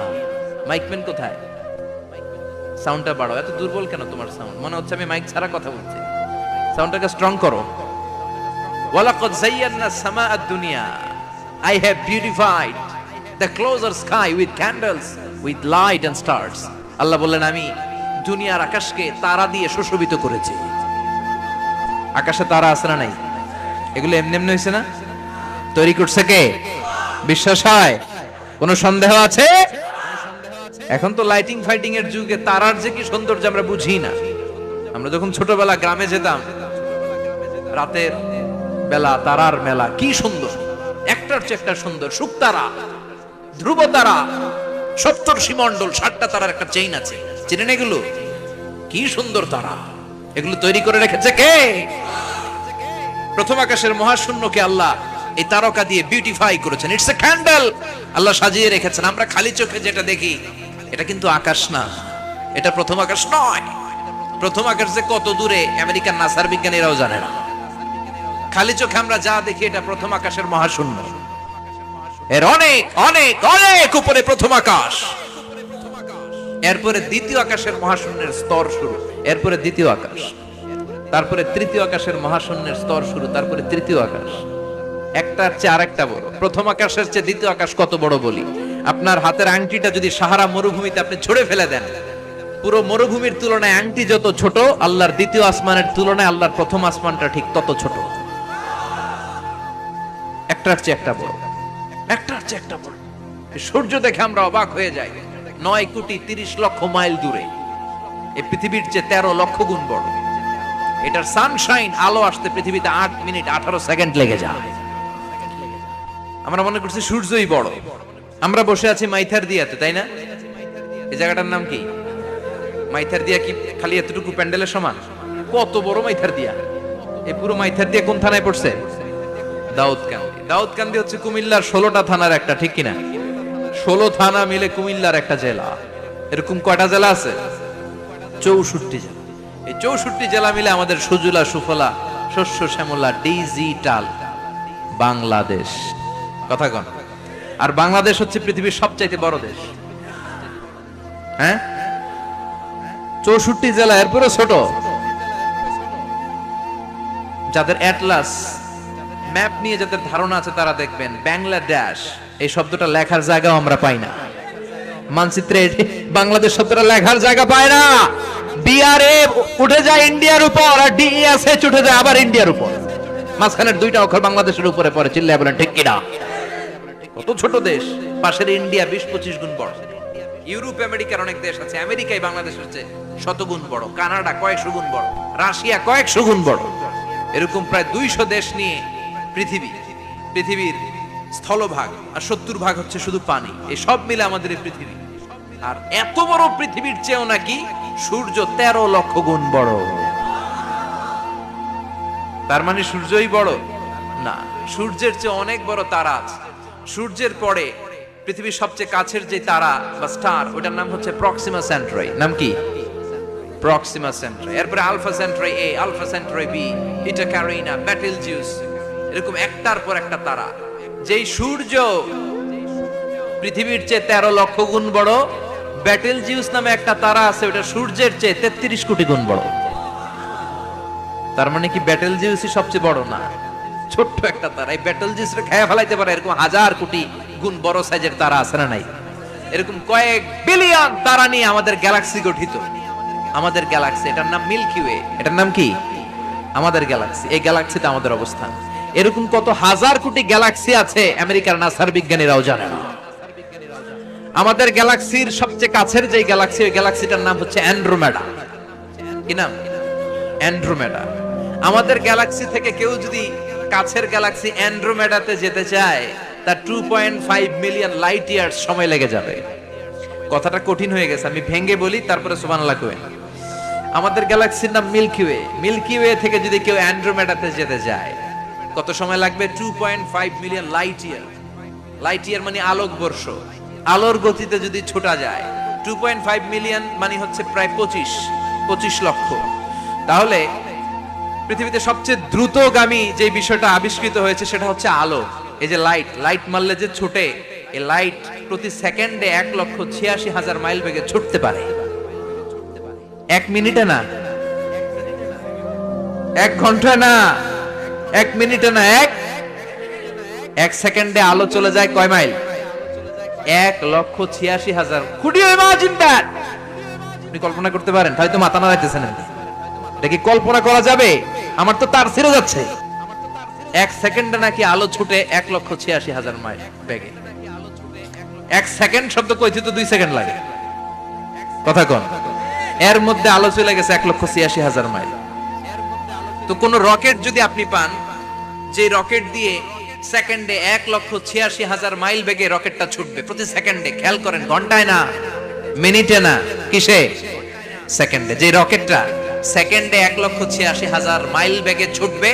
Speaker 2: মাইকম্যান কোথায়? সাউন্ডটা বাড়াও। এত দুর্বল কেন তোমার সাউন্ড? মনে হচ্ছে আমি মাইক ছাড়া কথা বলছি। সাউন্ডটাকে স্ট্রং করো। ওয়ালাকাদ যায়্যানাস সামাআদ দুনিয়া। I have beautified the closer sky with candles, with light and stars. আল্লাহ বললেন, আমি দুনিয়ার আকাশকে তারা দিয়ে সুশোভিত করেছি। আকাশে তারা আছে না নাই? এগুলো এমনি এমনি হয়েছে না? তৈরি করছে কে? বিশ্বাস হয়? কোনো সন্দেহ আছে? এখন তো লাইটিং ফাইটিং এর যুগে তারার যে কি সৌন্দর্য আমরা বুঝি না। আমরা যখন ছোটবেলা গ্রামে যেতাম, রাতের বেলা তারার মেলা, কি সুন্দর, একটার চেয়ে একটা সুন্দর। শুকতারা, ধ্রুব তারা, সপ্তর্ষি মণ্ডল, 7টা তারার একটা চেইন আছে, চেনেন এগুলো? কি সুন্দর তারা! এগুলো তৈরি করে রেখেছে কে? প্রথম আকাশের মহাশূন্যকে আল্লাহ এই তারকা দিয়ে বিউটিফাই করেছেন। It's a candle. আল্লাহ সাজিয়ে রেখেছেন। আমরা খালি চোখে যেটা দেখি, এটা কিন্তু আকাশ না, এটা প্রথম আকাশ নয়। প্রথম আকাশ যে কত দূরে আমেরিকান নাসার বিজ্ঞানীরাও জানে না। খালি চোখে আমরা যা দেখি, এটা প্রথম আকাশের মহাশূন্য। এর অনেক অনেক অনেক উপরে প্রথম আকাশ। এরপরে দ্বিতীয় আকাশের মহাশূন্যের স্তর শুরু, এরপরে দ্বিতীয় আকাশ, তারপরে তৃতীয় আকাশের মহাশূন্যের স্তর শুরু, তারপরে তৃতীয় আকাশ। একটার চেয়ে আরেকটা বড়। প্রথম আকাশের চেয়ে দ্বিতীয় আকাশ কত বড় বলি? আপনার হাতের আংটিটা যদি সাহারা মরুভূমিতে আপনি ছুঁড়ে ফেলে দেন, পুরো মরুভূমির তুলনায় আংটি যত ছোট, আল্লাহর দ্বিতীয় আসমানের তুলনায় আল্লাহর প্রথম আসমানটা ঠিক তত ছোট। একটার চেয়ে একটা বড়, একটার চেয়ে একটা বড়। সূর্য দেখে আমরা অবাক হয়ে যাই, 9,30,00,000 মাইল দূরে। এই পৃথিবীর চেয়ে 13 লক্ষ গুণ বড়। এটার সানশাইন, আলো আসতে পৃথিবীতে 8 মিনিট 18 সেকেন্ড লেগে যায়। আমরা মনে করছি সূর্যই বড়। আমরা বসে আছি মাইথার দিয়াতে, তাই না? এই জায়গাটার নাম কি? মাইথার দিয়া কি খালি এতটুকু প্যান্ডেলের সমান? কত বড় মাইথার দিয়া! এই পুরো মাইথার দিয়া কোন থানায় পড়ছে? দাউদকান্দি। দাউদকান্দি হচ্ছে কুমিল্লার 16টা থানার একটা, ঠিক কিনা? 16 থানা মিলে কুমিল্লার একটা জেলা। এরকম কয়টা জেলা আছে? 64 জেলা। এই 64 জেলা মিলে আমাদের সুজলা সুফলা শস্য শ্যামলা ডিজিটাল বাংলাদেশ। কথা কন। আর বাংলাদেশ হচ্ছে পৃথিবীর সবচাইতে বড় দেশ। হ্যাঁ, 64 জেলা, এরপরে ছোট। যাদের অ্যাটলাস ম্যাপ নিয়ে যাদের ধারণা আছে তারা দেখবেন বাংলাদেশ এই শব্দটা লেখার জায়গাও আমরা পাই না। মানচিত্রে বাংলাদেশ শব্দটা লেখার জায়গা পায় না। বিআরএ উঠে যায় ইন্ডিয়ার উপর, আর ডিএসএচ উঠে যায় আবার ইন্ডিয়ার উপর। মাঝখানের দুইটা অক্ষর বাংলাদেশের উপরে পড়ে। চিল্লায় বলেন ঠিক কিনা? কত ছোট দেশ। পাশের ইন্ডিয়া 20-25 গুণ বড়। ইউরোপ আমেরিকার অনেক দেশ আছে, আমেরিকায় বাংলাদেশের চেয়ে শতগুণ বড়। কানাডা কয়েকশো গুণ বড়, রাশিয়া কয়েকশো গুণ বড়। এরকম প্রায় 200 দেশ নিয়ে পৃথিবীর স্থলভাগ, আর 70% হচ্ছে শুধু পানি। এই সব মিলে আমাদের এই পৃথিবী। আর এত বড় পৃথিবীর চেয়েও নাকি সূর্য 13 লক্ষ গুণ বড়। তার মানে সূর্যই বড় না, সূর্যের চেয়ে অনেক বড় তারা আছে। সূর্যের পরে পৃথিবীর সবচেয়ে কাছের যে তারা বা স্টার, ওটার নাম হচ্ছে প্রক্সিমা সেন্ট্রাই। নাম কি? প্রক্সিমা সেন্ট্রাই। এরপরে আলফা সেন্ট্রাই এ, আলফা সেন্ট্রাই বি, ইটা ক্যারিনা, বেটেলজিউস, এরকম একটার পর একটা তারা। যেই সূর্য পৃথিবীর চেয়ে 13 লক্ষ গুণ বড়, বেটেলজিউস নামে একটা তারা আছে, ওটা সূর্যের চেয়ে 33 কোটি গুণ বড়। তার মানে কি বেটেলজিউসই সবচেয়ে বড় না? ছোট্ট একটা তারা। এই বেটেলজিউসরে খেয়ে ফেলাইতে পারে এরকম 1000 কোটি গুণ বড় সাইজের তারা আছে না নাই? এরকম কয়েক বিলিয়ন তারা নিয়ে আমাদের গ্যালাক্সি গঠিত। আমাদের গ্যালাক্সি, এটার নাম মিল্কি ওয়ে। এটার নাম কি? আমাদের গ্যালাক্সি। এই গ্যালাক্সিতে আমাদের অবস্থান। এরকম কত হাজার কোটি গ্যালাক্সি আছে আমেরিকার নাসার বিজ্ঞানীরাও জানে না। আমাদের গ্যালাক্সির সবচেয়ে কাছের যে গ্যালাক্সি, ওই গ্যালাক্সিটার নাম হচ্ছে অ্যান্ড্রোমেডা। কি নাম? অ্যান্ড্রোমেডা। আমাদের গ্যালাক্সি থেকে কেউ যদি কাছের গ্যালাক্সি অ্যান্ড্রোমেডাতে যেতে চায়, তার 2.5 মিলিয়ন লাইট ইয়ার্স সময় লেগে যাবে। কথাটা কঠিন হয়ে গেছে, আমি ভেঙে বলি, তারপরে সুবহানাল্লাহ কই। আমাদের গ্যালাক্সির নাম মিল্কি ওয়ে। মিল্কি ওয়ে থেকে যদি কেউ অ্যান্ড্রোমেডাতে যেতে যায়, কত সময় লাগবে? 2.5 million light year. Light year মানে আলোক বর্ষ। আলোর গতিতে যদি ছোটা যায়, 2.5 মিলিয়ন মানে হচ্ছে প্রায় 25 লক্ষ। তাহলে পৃথিবীতে সবচেয়ে দ্রুতগামী যে বিষয়টা আবিষ্কৃত হয়েছে সেটা হচ্ছে আলো। এই যে লাইট মারলে যে ছোটে, এই লাইট প্রতি সেকেন্ডে 1,86,000 মাইল বেগে ছুটতে পারে। 1 মিনিটে না, 1 ঘন্টায় না, 1 মিনিটে না, 1 সেকেন্ডে আলো চলে যায় কয় mile? 1,86,000। Could you imagine that? আপনি কল্পনা করতে পারেন? হয়তো মাথা নাড়াইতেছেন। এটা কি কল্পনা করা যাবে? আমার তো তার ছিঁড়ে যাচ্ছে। 1 সেকেন্ডে নাকি আলো ছুটে 1,86,000 মাইল বেগে। 1 সেকেন্ড শব্দ কইতে তো 2 সেকেন্ড লাগে। কথা কোন? এর মধ্যে আলো চলে গেছে 1,86,000 মাইল। তো কোন রকেট যদি আপনি পান, যে রকেট দিয়ে সেকেন্ডে 1,86,000 মাইল বেগে রকেটটা ছুটবে প্রতি সেকেন্ডে, খেয়াল করেন, ঘন্টায় না, মিনিটে না, কিসে? সেকেন্ডে। যে রকেটটা সেকেন্ডে 1,86,000 মাইল বেগে ছুটবে,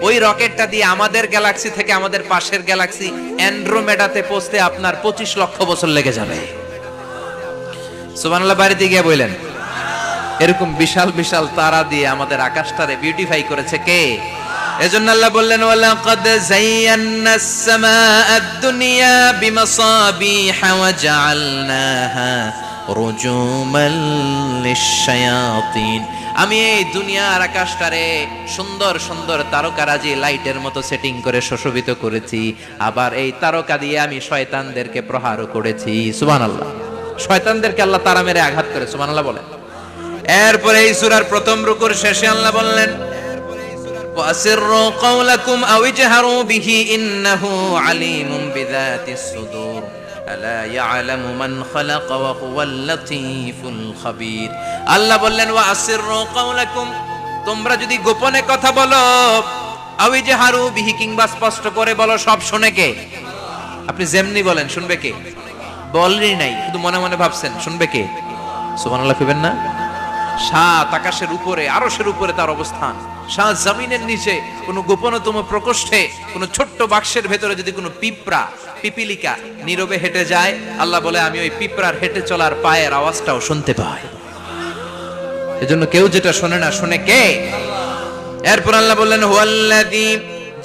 Speaker 2: ওই রকেটটা দিয়ে আমাদের গ্যালাক্সি থেকে আমাদের পাশের গ্যালাক্সি অ্যান্ড্রোমেডাতে পৌঁছতে আপনার 25 লক্ষ বছর লেগে যাবে। সুবহানাল্লাহ বাড়িতে গিয়ে বললেন। এরকম বিশাল বিশাল তারা দিয়ে আমাদের আকাশটারে বিউটিফাই করেছে কে? এজন্য আল্লাহ বললেন, ওয়ালাকাদ যায়্যানাস সামাআদ দুনিয়া বিমাসাবিহা ওয়া জাআলনাহা রুজুমান লিশ-শায়াতিন। আমি এই দুনিয়ার আকাশটারে সুন্দর সুন্দর তারকারাজি লাইটের মতো সেটিং করে সুশোভিত করেছি। আবার এই তারকা দিয়ে আমি শয়তানদেরকে প্রহারও করেছি। সুবহানাল্লাহ। শয়তানদেরকে আল্লাহ তারা মেরে আঘাত করে। সুবহানাল্লাহ বলেন। এরপরে এই সূরার প্রথম রুকুর শেষে আল্লাহ বললেন,
Speaker 1: وأسروا قولكم أو اجهروا به إنه عليم بذات الصدور ألا يعلم من خلق وهو اللطيف الخبير আল্লাহ বললেন وأسروا قولكم তোমরা যদি গোপনে কথা বলো আও ইজহারু বিহি কিংবা স্পষ্ট করে বলো সব শুনে কে আপনি যেমনি বলেন শুনবে কে বলেনই নাই শুধু মনে মনে ভাবছেন শুনবে কে সুবহানাল্লাহ কইবেন না সাত আকাশের উপরে আরশের উপরে তার অবস্থান সাত জমিনের নিচে কোন গোপনতম প্রকোষ্ঠে কোন ছোট্ট বাক্সের ভেতরে যদি কোনো পিঁপড়া পিপিলিকা নীরবে হেঁটে যায় আল্লাহ বলে আমি ওই পিঁপড়ার হেঁটে চলার পায়ের আওয়াজটাও শুনতে পাই এজন্য কেউ যেটা শোনে না শুনে কে এরপর আল্লাহ বললেন হুয়াল্লাযী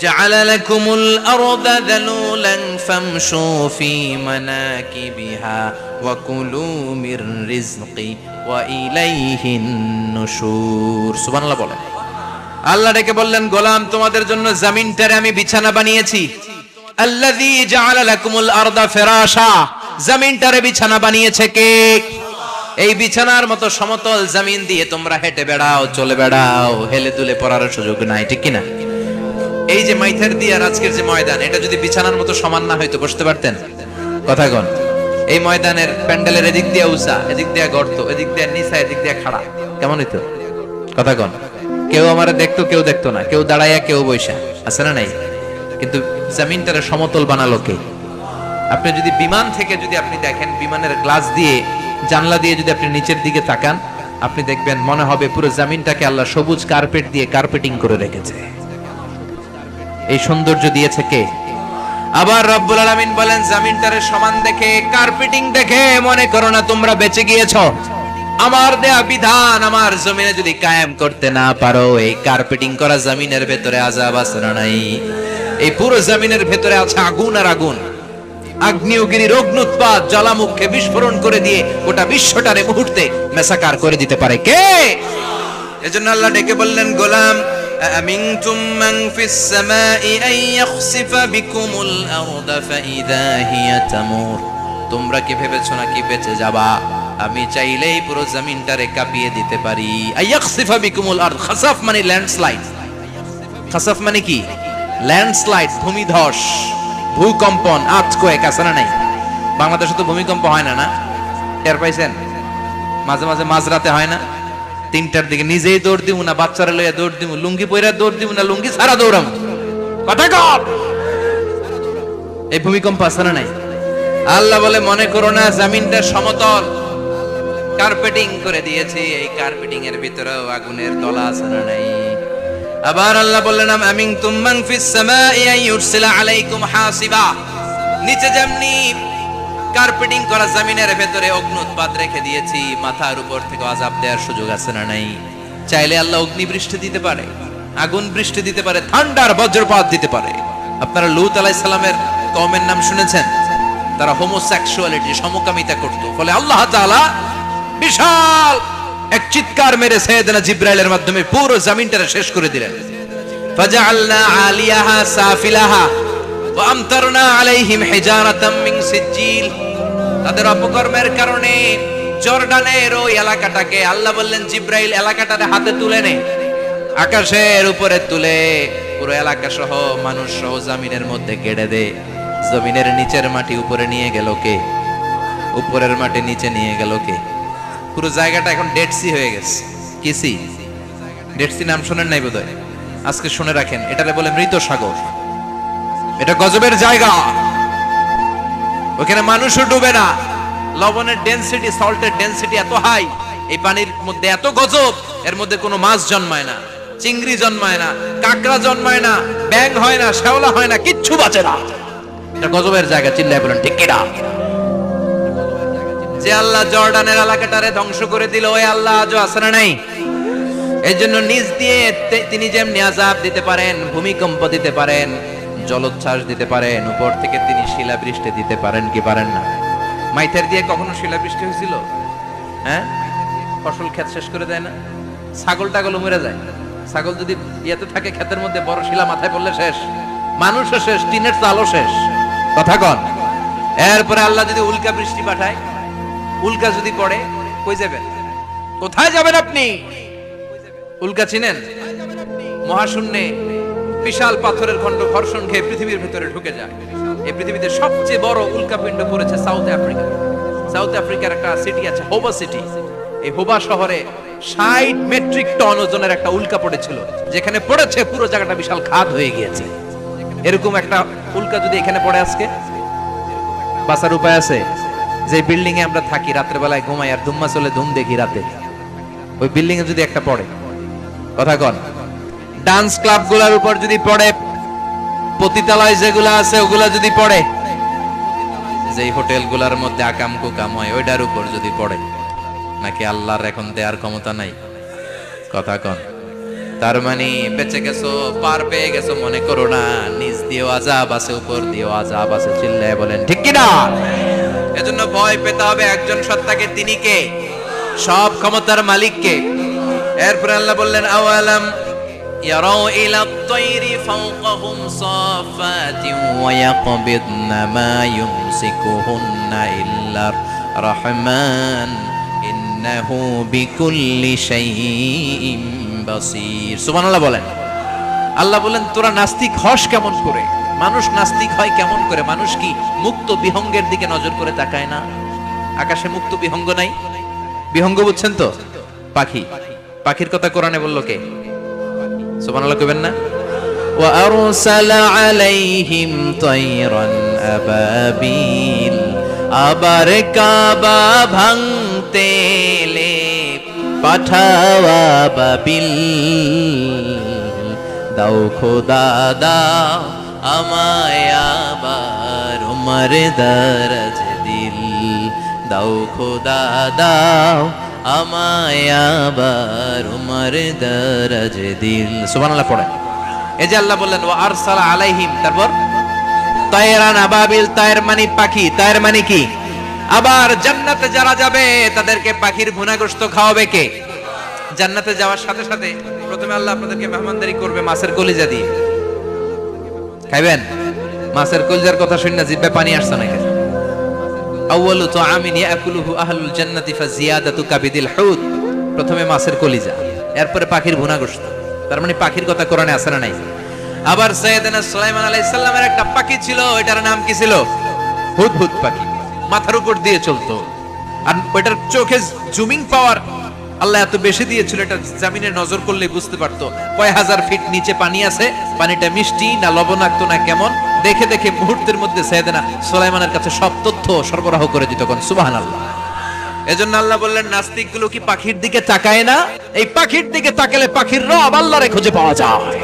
Speaker 1: জাআলা লাকুমুল আরদা যালুলান ফামশু ফি মানাকিবিহা ওয়া কুলু মির রিজকি ওয়া ইলাইহিন নুশুর সুবহানাল্লাহ বলেন আল্লাহ ডেকে বললেন গোলাম তোমাদের জন্য জমিনটারে আমি বিছানা বানিয়েছি আল্লাযী জাআলা লাকুমুল আরদা ফিরাশা জমিনটারে বিছানা বানিয়েছে কে এই বিছানার মতো সমতল জমিন দিয়ে তোমরা হেঁটে বেড়াও চলে বেড়াও হেলে দুলে পড়ার সুযোগ নাই ঠিক কি না এই যে মাইথার দিয়ে আর আজকের যে ময়দান এটা যদি বিছানার মতো সমান না হয়তো বসতে পারতেন কথা কোন এই ময়দানের প্যান্ডেলের এদিক দিয়ে উঁচা এদিক দিয়ে গর্ত এদিক দিয়ে নিচা এদিক দিয়ে খাড়া কেমন হইতো কথা কোন কেউ আমারে দেখতো কেউ দেখতো না কেউ দাঁড়াইয়া কেউ বইসা আছে না নাই কিন্তু জমিনটারে সমতল বানালো কে আপনি যদি বিমান থেকে যদি আপনি দেখেন বিমানের গ্লাস দিয়ে জানলা দিয়ে যদি আপনি নিচের দিকে তাকান আপনি দেখবেন মনে হবে পুরো জমিনটাকে আল্লাহ সবুজ কার্পেট দিয়ে কার্পেটিং করে রেখেছে এই সৌন্দর্য দিয়েছে কে আবার রব্বুল আলামিন বলেন জমিনটারে সমান দেখে কার্পেটিং দেখে মনে করো না তোমরা বেঁচে গিয়েছো আমার দেয়া বিধান আমার জমিনে যদি কায়েম করতে না পারো এই কার্পেটিং করা জমিনের ভেতরে আযাব আছে না নাই এই পুরো জমিনের ভেতরে আছে আগুন আর আগুন আগ্নেয়গিরির অগ্নুৎপাত জ্বালামুখে বিস্ফোরণ করে দিয়ে গোটা বিশ্বটারে মুহূর্তে মেসাকার করে দিতে পারে কে এজন্য আল্লাহ ডেকে বললেন গোলাম আমিনতুম মান ফিস সামাই আন ইয়াখসিফা বিকুমুল আরদা ফাইদা হিয়া তামুর তোমরা কি ভেবেছো নাকি বেঁচে যাবা আমি চাইলেই পুরো জমিনটারে কাঁপিয়ে দিতে পারি আয়াখসিফা বিকুমুল আরদ খাসাফ মানে ল্যান্ডস্লাইড খাসাফ মানে কি ল্যান্ডস্লাইড ভূমিধস ভূকম্পন আর্থকোয়েক আছে না নাই বাংলাদেশে তো ভূমিকম্প হয় না না টের পাইছেন মাঝে মাঝে মাঝরাতে হয় না 3টার দিকে নিজেই দৌড় দিমু না বাচ্চারা লইয়া দৌড় দিমু লুঙ্গি পইরা দৌড় দিমু না লুঙ্গি ছাড়া দৌড়ামু কথা কর এই ভূমিকম্প আছে না নাই আল্লাহ বলে মনে করো না জমিনটা সমতল কার্পেটিং করে দিয়েছি এই কার্পেটিং এর ভিতরেও আগুনের দলা আছে না নাই আবার আল্লাহ বললেন আমিনতুম মান ফিস সামাই আন ইউরসিলা আলাইকুম হাসিবা নিচে যেমনি কার্পেটিং করা জমিনের ভেতরে অগ্নুৎপাত রেখে দিয়েছি মাথার উপর থেকে আযাব দেওয়ার সুযোগ আছে না নাই চাইলে আল্লাহ অগ্নি বৃষ্টি দিতে পারে আগুন বৃষ্টি দিতে পারে থান্ডার বজ্রপাত দিতে পারে আপনারা লূত আলাইহিস সালামের কওমের নাম শুনেছেন তারা হোমোসেক্সুয়ালিটি সমকামিতা করত ফলে আল্লাহ তাআলা বিশাল এক চিৎকার মেরে সাইয়েদনা জিবরাইলের মাধ্যমে পুরো জমিনটারে শেষ করে দিলেন ফাজআলনা আলিয়াহা সাফিলাহা ওয়া আমতারনা আলাইহিম হিজারাতাম মিন সিজিল তাদের অপকর্মের কারণে জর্ডানের ওই এলাকাটাকে আল্লাহ বললেন জিবরাইল এলাকাটারে হাতে তুলে নে আকাশের উপরে তুলে পুরো এলাকা সহ মানুষ সহ জমিনের মধ্যে গেড়ে দে জমিনের নিচের মাটি উপরে নিয়ে গেল কে উপরের মাটি নিচে নিয়ে গেল কে পুরো জায়গাটা এখন ডেড সি হয়ে গেছে কি সি ডেড সি নাম শুনেন নাই বোধহয় আজকে শুনে রাখেন এটারে বলে মৃত সাগর এটা গজবের জায়গা ওখানে মানুষও ডুবে না লবণের ডেনসিটি সল্টের ডেনসিটি এত হাই এই পানির মধ্যে এত গজব এর মধ্যে কোনো মাছ জন্মায় না চিংড়ি জন্মায় না কাঁকড়া জন্মায় না ব্যাঙ হয় না শ্যাওলা হয় না কিচ্ছু বাঁচে না এটা গজবের জায়গা চিল্লায় বলেন ঠিক কিনা যে আল্লাহ জর্ডানের এলাকাটারে ধ্বংস করে দিল ওই আল্লাহ আজও আছে না নাই এই জন্য নিজ দিয়ে তিনি যেমনি আযাব দিতে পারেন ভূমিকম্প দিতে পারেন জলোচ্ছ্বাস দিতে পারেন উপর থেকে তিনি শিলাবৃষ্টি দিতে পারেন কি পারেন না মাইথার দিয়ে কখনো শিলাবৃষ্টি হয়েছিল হ্যাঁ ফসল ক্ষেত শেষ করে দেয় না ছাগল টাগল মরে যায় ছাগল যদি ইয়েতে থাকে ক্ষেতের মধ্যে বড় শিলা মাথায় পড়লে শেষ মানুষও শেষ টিনের চালও শেষ কথা কন এরপরে আল্লাহ যদি উল্কা বৃষ্টি পাঠায় উল্কা যদি পড়ে কই যাবেন কোথায় যাবেন আপনি উল্কা চিনেন
Speaker 2: মহাশূন্যে বিশাল পাথরের খণ্ড ঘর্ষণ খেয়ে পৃথিবীর ভেতরে ঢুকে যায়। এই পৃথিবীতে সবচেয়ে বড় উল্কাপিণ্ড পড়েছে সাউথ আফ্রিকা। সাউথ আফ্রিকার একটা সিটি আছে হোবা সিটি। এই হোবা শহরে 60 মেট্রিক টন ওজনের একটা উল্কা পড়েছিল, যেখানে পড়েছে পুরো জায়গাটা বিশাল খাদ হয়ে গিয়েছে। এরকম একটা উল্কা যদি এখানে পড়ে আজকে, বাঁচার উপায় আছে? যে বিল্ডিং এ আমরা থাকি, রাতের বেলায় ঘুমাই আর ধুম্মা চলে ধুম দেখি রাতে, ওই বিল্ডিং এ যদি একটা পড়ে, কথা কন, ডান্স ক্লাব গুলার উপর যদি পড়ে, পতিতালয় যেগুলা আছে ওগুলা যদি পড়ে, যেই হোটেল গুলার মধ্যে আকাম কুকাম হয় ওইটার উপর যদি পড়ে, নাকি আল্লাহর এখন দেওয়ার ক্ষমতা নাই? কথা কন। তার মানে বেঁচে গেছো, পার পেয়ে গেছো মনে করো না, নিচ দিয়েও আযাব আছে, উপর দিয়েও আযাব আছে। চিল্লায় বলেন ঠিক কি না? এজন্য ভয় পেতে হবে একজন সত্তাকে, তিনি কে? সব ক্ষমতার মালিককে। এরপর আল্লাহ বললেন আওয়ালাম ইয়ারাউ ইলা আত-তায়রি ফাওকাহুম সাফাতিন ওয়া ইয়াকবিদনা মা ইউমসিকুহুন্না ইল্লা রাহমান ইন্নাহু বিকুল্লি শাইইন বাসীর। সুবহানাল্লাহ বলেন। আল্লাহ বলেন তোরা নাস্তিক হস কেমন করে? মানুষ নাস্তিক হয় কেমন করে? মানুষ কি মুক্ত বিহঙ্গের দিকে নজর করে তাকায় না? আকাশে মুক্ত বিহঙ্গ নাই? বিহঙ্গ বুঝছেন তো? পাখি। পাখির কথা কোরআনে বললো কে? সুবহানাল্লাহ কইবেন না? ওয়া আরসালা আলাইহিম তায়রান আবাবিল। আবার কাবা ভাঙতে এলে পাঠাওয়া বাবিল। দাও খোদা দাও আমায় আবার উমর দরজ দিল। দাও খোদা দাও আমায় আবার উমর দরজ দিল। সুবহানাল্লাহ পড়ে। এই যে আল্লাহ বললেন ওয়া আরসালা আলাইহিম, তারপর তায়রান আবাবিল। তায়ের মানে পাখি, তায়ের মানে কি? আবার জান্নাতে যারা যাবে তাদেরকে পাখির ভুনাগ্রস্ত খাওয়াবে কে? জান্নাতে যাওয়ার সাথে সাথে প্রথমে আল্লাহ আপনাদেরকে মেহমানদারি করবে মাছের কলিজা দিয়ে। খাইবেন? মাছের কলিজার কথা শুনে জিহ্বায় পানি আসছে নাকি? আউয়ালু তুআমিন ইয়াকুলুহু আহলুল জান্নাতি ফাজিয়াদাতু কাবিদিল হুত। প্রথমে মাছের কলিজা, এরপরে পাখির ভুনাগ্রস্ত। তার মানে পাখির কথা কোরআনে আছে না নাই? আবার সাইয়েদনা সুলাইমান আলাইহিস সালামের একটা পাখি ছিল, এটার নাম কি ছিল? হুদহুদ পাখি। মাথার উপর দিয়ে চলতো, আর ওইটার চোখে জুমিং পাওয়ার আল্লাহ এত বেশি দিয়েছিল, এটা জমিনে নজর করলে বুঝতে পারতো কয় হাজার ফিট নিচে পানি আছে, পানিটা মিষ্টি না লবণাক্ত না কেমন, দেখে দেখে মুহূর্তের মধ্যে সাইয়েদনা সুলাইমানের কাছে সব তথ্য সরবরাহ করে দিত। কোন সুবহানাল্লাহ। এজন্য আল্লাহ বললেন নাস্তিকগুলো কি পাখির দিকে তাকায় না? এই পাখির দিকে তাকালে পাখির রব আল্লাহরে খুঁজে পাওয়া যায়।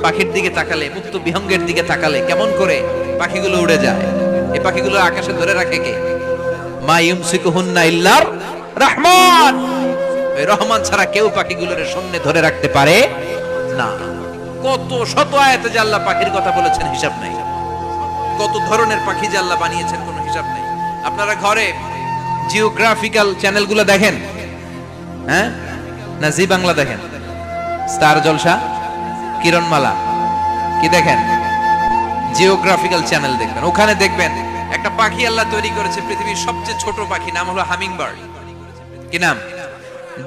Speaker 2: পাখির দিকে তাকালে, মুক্ত বিহঙ্গের দিকে তাকালে কেমন করে পাখিগুলো উড়ে যায়। এই পাখিগুলো আকাশে ধরে রাখে কে? মা ইউমসিকুহুন্না ইল্লার রহমান। ওই রহমান ছাড়া কেউ পাখিগুলোর সামনে ধরে রাখতে পারে না। কত শত আয়াতে যে আল্লাহ পাখির কথা বলেছেন হিসাব নাই। কত ধরনের পাখি যে আল্লাহ বানিয়েছেন কোনো হিসাব নাই। আপনারা ঘরে জিওগ্রাফিক্যাল চ্যানেলগুলো দেখেন? হ্যাঁ, না জি বাংলা দেখেন? স্টার জলসা, কিরণমালা, কি দেখেন? জিওগ্রাফিক্যাল চ্যানেল দেখবেন। ওখানে দেখবেন একটা পাখি আল্লাহ তৈরি করেছে, পৃথিবীর সবচেয়ে ছোট পাখি, নাম হলো হামিং বার্ড। কি নাম?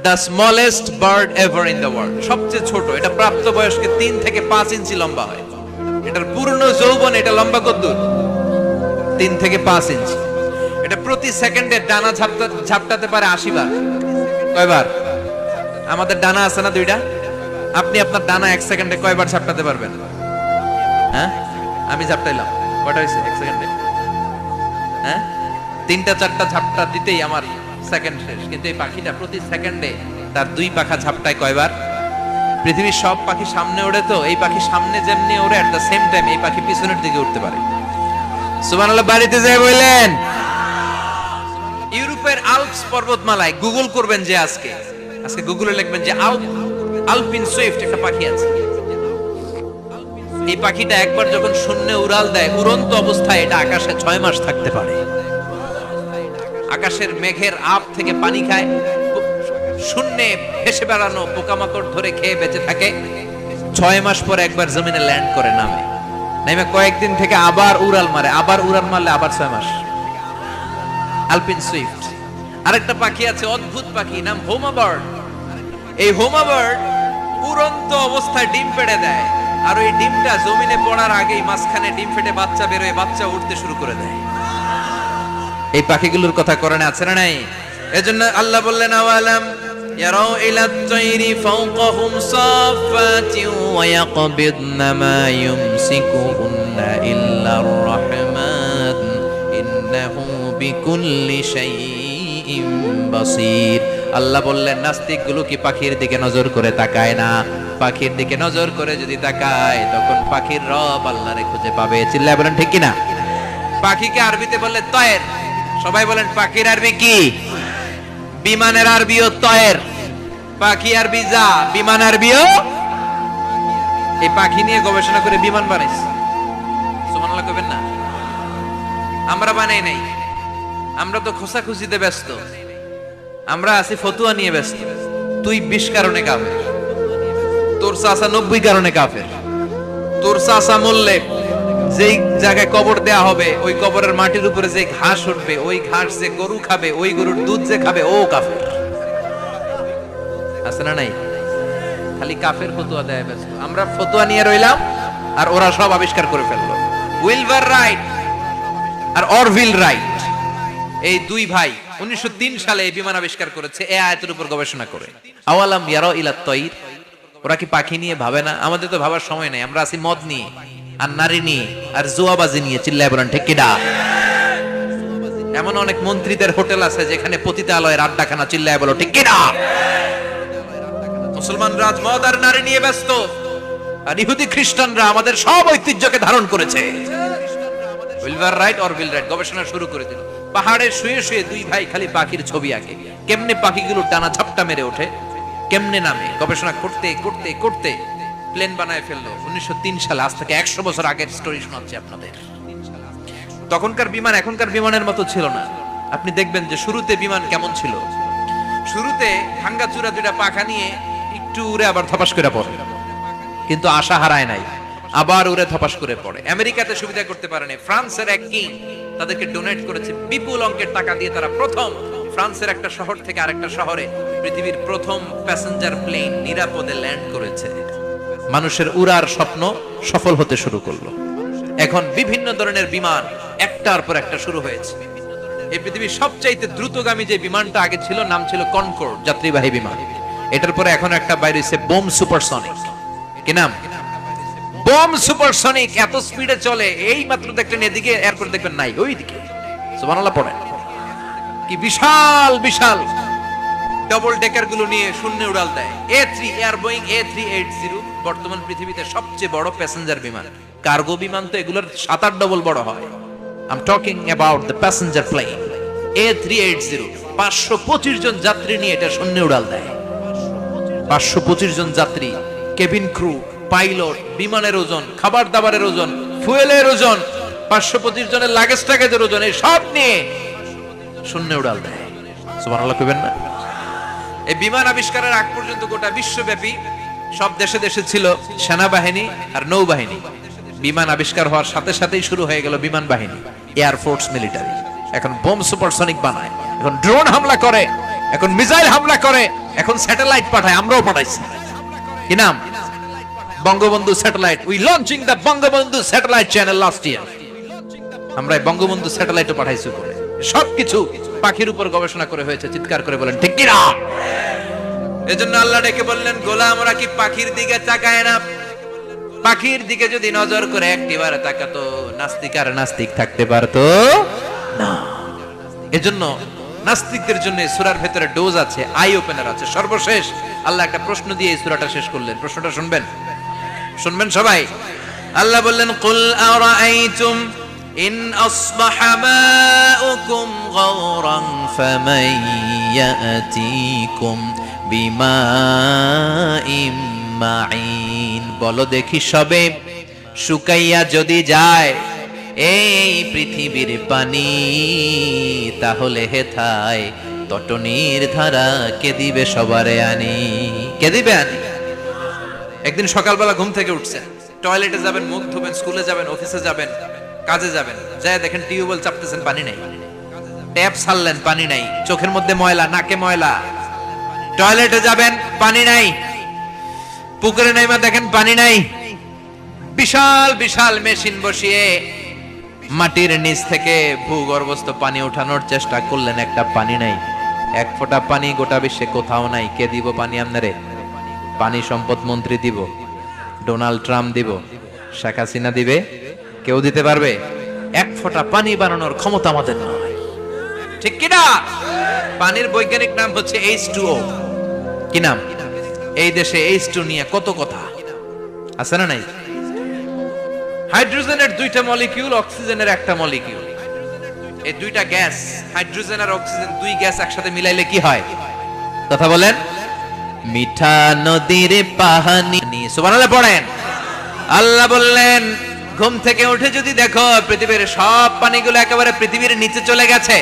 Speaker 2: The smallest bird ever in the world. সবচেয়ে ছোট। এটা প্রাপ্তবয়স্কে 3 থেকে 5 ইঞ্চি লম্বা হয়। এটার পূর্ণ যৌবনে এটা লম্বা কতদূর? 3 থেকে 5 ইঞ্চি। এটা প্রতি সেকেন্ডে ডানা ঝাপটাতে পারে 80 বার। কয়বার? আমাদের ডানা আছে না 2টা? আপনি আপনার ডানা 1 সেকেন্ডে কয়বার ঝাপটাতে পারবেন? হ্যাঁ, আমি ঝাপটাইলাম, কয়টা হয়েছে 1 সেকেন্ডে? হ্যাঁ, 3টা 4টা ঝাপটা দিতেই আমার সেকেন্ড শেষ। কিন্তু এই পাখিটা প্রতি সেকেন্ডে তার 2 পাখা ঝাপটায় কয়বার? পৃথিবীর সব পাখি সামনে ওড়ে, তো এই পাখি সামনে যেমনি ওড়ে, এট দ্য সেম টাইম এই পাখি পিছনের দিকে উঠতে পারে। সুবহানাল্লাহ। বাড়িতে যাই বললেন। ইউরোপের আল্পস পর্বতমালায় গুগল করবেন যে আজকে গুগলে লিখবেন যে আলপিন সুইফট একটা পাখি আছে। এই পাখিটা একবার যখন শূন্যে উড়াল দেয়, উড়ন্ত অবস্থায় এটা আকাশে 6 মাস থাকতে পারে। আকাশের মেঘের আপ থেকে পানি খায়, শূন্যে ভেসে বেড়ানো পোকামাকড় ধরে খেয়ে বেঁচে থাকে। 6 মাস পরে একবার জমিনে ল্যান্ড করে, নামে কয়েকদিন থেকে আবার উড়াল মারে, আবার উড়াল মারলে আবার 6 মাস। আলপিন সুইফট। আরেকটা পাখি আছে, অদ্ভুত পাখি, নাম হোমা বার্ড। এই হোমা বার্ড উড়ন্ত অবস্থায় ডিম পেড়ে দেয়, আর ওই ডিমটা জমিনে পড়ার আগেই মাঝখানে ডিম ফেটে বাচ্চা বেরোয়, বাচ্চা উঠতে শুরু করে দেয়। এই পাখিগুলোর কথা কোরআনে আছে না নাই? এজন্য আল্লাহ বললেন আওয়ালাম ইয়ারাউ ইলাত তাইরি ফাওকাহুম সাফাতিন ওয়া ইয়াকবিদনা মা ইউমসিকুহুন্না ইল্লার রাহমান ইন্নাহু বিকুল্লি শাইইন বাসীর। আল্লাহ বললেন নাস্তিকগুলো কি পাখির দিকে নজর করে তাকায় না? পাখির দিকে নজর করে যদি তাকায় তখন পাখির রব আল্লাহরে খুঁজে পাবে। চিল্লায় বলেন ঠিক কিনা? পাখিকে আরবিতে বললে তয়ের। সবাই বলেন পাখির আরবি কি? বিমানের আরবিও তয়ের। পাখি আরবি যা, বিমান আরবিও। এই পাখি নিয়ে গবেষণা করে বিমান বানাইছে। সুবহানাল্লাহ কইবেন না? আমরা বানাই নাই, আমরা তো খোঁচাখুচিতে ব্যস্ত, আমরা আছি ফতুয়া নিয়ে ব্যস্ত। তুই 20 কারণে কাফের, তোর চাচা 90 কারণে কাফের। তোর চাচা মরলে যেই জায়গায় কবর দেয়া হবে ওই কবরের মাটির উপরে যে ঘাস উঠবে, ওই ঘাস যে গরু খাবে, ওই গরুর দুধ যে খাবে ও কাফের। আছে না নাই? খালি কাফের ফতুয়া দেয় ব্যস্ত। আমরা ফতুয়া নিয়ে রইলাম আর ওরা সব আবিষ্কার করে ফেললো। উইলবার রাইট আর অরভিল রাইট, এই দুই ভাই 1903 সালে এই বিমান আবিষ্কার করেছে এই আয়াতের উপর গবেষণা করে। আওয়ালাম ইয়ারাউ ইলাত তাইর, ওরা কি পাখি নিয়ে ভাবে না? আমাদের তো ভাবার সময় নেই, আমরা আছি মদ নিয়ে আর নারী নিয়ে আর জুয়াবাজি নিয়ে। চিল্লায় বলেন ঠিক কিনা? এমন অনেক মন্ত্রীদের হোটেল আছে যেখানে পতিতালয়ের আড্ডাখানা। চিল্লায় বলো ঠিক কিনা? মুসলমানরা আজ মদ আর নারী নিয়ে ব্যস্ত, আর ইহুদি খ্রিস্টানরা আমাদের সব ঐতিহ্যকে ধারণ করেছে। উইলবার রাইট অরভিল রাইট গবেষণা শুরু করে দিল। পাহাড়ে শুয়ে শুয়ে দুই ভাই খালি পাখির ছবি আঁকে, কেমনে পাখিগুলো টানা ঝাপটা মেরে ওঠে, কেমনে নামে। গবেষণা করতে করতে করতে প্লেন বানায় ফেললো 1903 সালে। আজ থেকে 100 বছর আগের স্টোরি শোনাচ্ছি আপনাদের। তখনকার বিমান এখনকার বিমানের মতো ছিল না। আপনি দেখবেন যে শুরুতে বিমান কেমন ছিল। শুরুতে ভাঙ্গাচুরা দুইটা পাখা নিয়ে একটু উড়ে আবার ধপাস করে পড়ে, কিন্তু আশা হারায় নাই, আবার উড়ে ধপাস করে পড়ে। আমেরিকাতে সুবিধা করতে পারেনি। ফ্রান্সের এক কিং তাদেরকে ডোনেট করেছে বিপুল অঙ্কের টাকা দিয়ে। তারা প্রথম ফ্রান্সের একটা শহর থেকে আরেকটা শহরে পৃথিবীর প্রথম প্যাসেঞ্জার প্লেন নিরাপদে ল্যান্ড করেছে। মানুষের উড়ার স্বপ্ন সফল হতে শুরু করলো। এখন বিভিন্ন ধরনের বিমান একটার পর একটা শুরু হয়েছে। এই পৃথিবীর সবচাইতে দ্রুতগামী যে বিমানটা আগে ছিল নাম ছিল কনকর্ড, যাত্রীবাহী বিমান। এটার পরে এখন একটা বাইরে হচ্ছে বোম সুপারসনিক। কি নাম? Bomb supersonic. এত স্পিডে চলে, এই মাত্র দেখলেন এদিকে, এরপর দেখবেন নাই ওইদিকে। সুবহানাল্লাহ পড়েন। কি বিশাল বিশাল ডবল ডেকার গুলো নিয়ে শূন্যে উড়াল দেয়। A3 এয়ার বোয়িং A380 বর্তমান পৃথিবীতে সবচেয়ে বড় প্যাসেঞ্জার বিমান। কার্গো বিমান তো এগুলোর 7-8 ডবল বড় হয়। I am talking about the passenger plane A380। 525 জন যাত্রী নিয়ে এটা শূন্যে উড়াল দেয়। 525 জন যাত্রী, কেবিন ক্রু, পাইলট, বিমানের ওজন, খাবার দাবারের ওজন, ফুয়েলের ওজন, 525 জনের লাগেজ টাগেজের ওজন, এই সব নিয়ে শূন্যে উড়াল দেয়। সুবহানাল্লাহ কইবেন না? এই বিমান আবিষ্কারের আগ পর্যন্ত গোটা বিশ্বব্যাপী সব দেশে দেশে ছিল সেনাবাহিনী আর নৌবাহিনী। বিমান আবিষ্কার হওয়ার সাথে সাথেই শুরু হয়ে গেল বিমান বাহিনী, এয়ার ফোর্স, মিলিটারি। এখন বোম সুপারসনিক বানায়, এখন ড্রোন হামলা করে, এখন মিসাইল হামলা করে, এখন স্যাটেলাইট পাঠায়। আমরাও পাঠাইছি। কি নাম? Bangabandhu satellite. We launching the Bangabandhu satellite channel last year. আমরা বঙ্গবন্ধু স্যাটেলাইটও পাঠাইছি উপরে। সবকিছু পাখির উপর গবেষণা করে হয়েছে। চিৎকার করে বলেন ঠিক কি না? এজন্য আল্লাহ ডেকে বললেন, গোলাম ওরা কি পাখির দিকে তাকায় না? পাখির দিকে যদি নজর করে একটিবার তাকাতো, নাস্তিক আর নাস্তিক থাকতে পারতো না। এজন্য নাস্তিকদের জন্য সূরার ভেতরে ডোজ আছে, আই ওপেনার আছে। সর্বশেষ আল্লাহ একটা প্রশ্ন দিয়ে এই সূরাটা শেষ করলেন। প্রশ্নটা শুনবেন? শুনবেন সবাই? আল্লাহ বললেন, কুল আরাআইতুম ইন আসবাহা মাউকুম গাওরান ফামান ইয়াতিকুম বিমাইম মাইন। বলো দেখি সবে, শুকাইয়া যদি যায় এই পৃথিবীর পানি, তাহলে হেথায় তটনির ধারা কে দিবে সবারে আনি? কে দিবে আনি? একদিন সকালবেলা ঘুম থেকে উঠছেন, টয়লেটে যাবেন, মুখ ধোবেন, স্কুলে যাবেন, অফিসে যাবেন, কাজে যাবেন, যায় দেখেন টিউবওয়েল চাপতেছেন, পানি নাই। ট্যাপ ছাড়লেন, পানি নাই। চোখের মধ্যে ময়লা, নাকে ময়লা। টয়লেটে যাবেন, পানি নাই। পুকুরে নাইমা দেখেন পানি নাই, বিশাল বিশাল মেশিন বসিয়ে মাটির নিচ থেকে ভূগর্ভস্থ পানি ওঠানোর চেষ্টা করলেন, একটা পানি নাই, এক ফোঁটা পানি গোটা বিশ্বে কোথাও নাই। কে দিব পানি আপনারে? পানি সম্পদ মন্ত্রী দিব, ডোনাল্ড ট্রাম্প দিব, শেখ হাসিনা দিবে? কেউ দিতে পারবে? এক ফোঁটা পানি বানানোর ক্ষমতা আমাদের নয়, ঠিক কিনা? পানির বৈজ্ঞানিক নাম হচ্ছে H2O। কি নাম? এই দেশে H2 নিয়ে কত কথা আছে না নাই? হাইড্রোজেনের দুইটা মলিকিউল, অক্সিজেনের একটা মলিকিউল। এই দুইটা গ্যাস, হাইড্রোজেন আর অক্সিজেন, দুই গ্যাস একসাথে মিলাইলে কি হয়? কথা বলেন। মিঠা নদীর পাহানি, সুবহানাল্লাহ পড়েন। আল্লাহ বললেন ঘুম থেকে উঠে যদি দেখো পৃথিবীর সব পানিগুলো একেবারে পৃথিবীর নিচে চলে গেছে,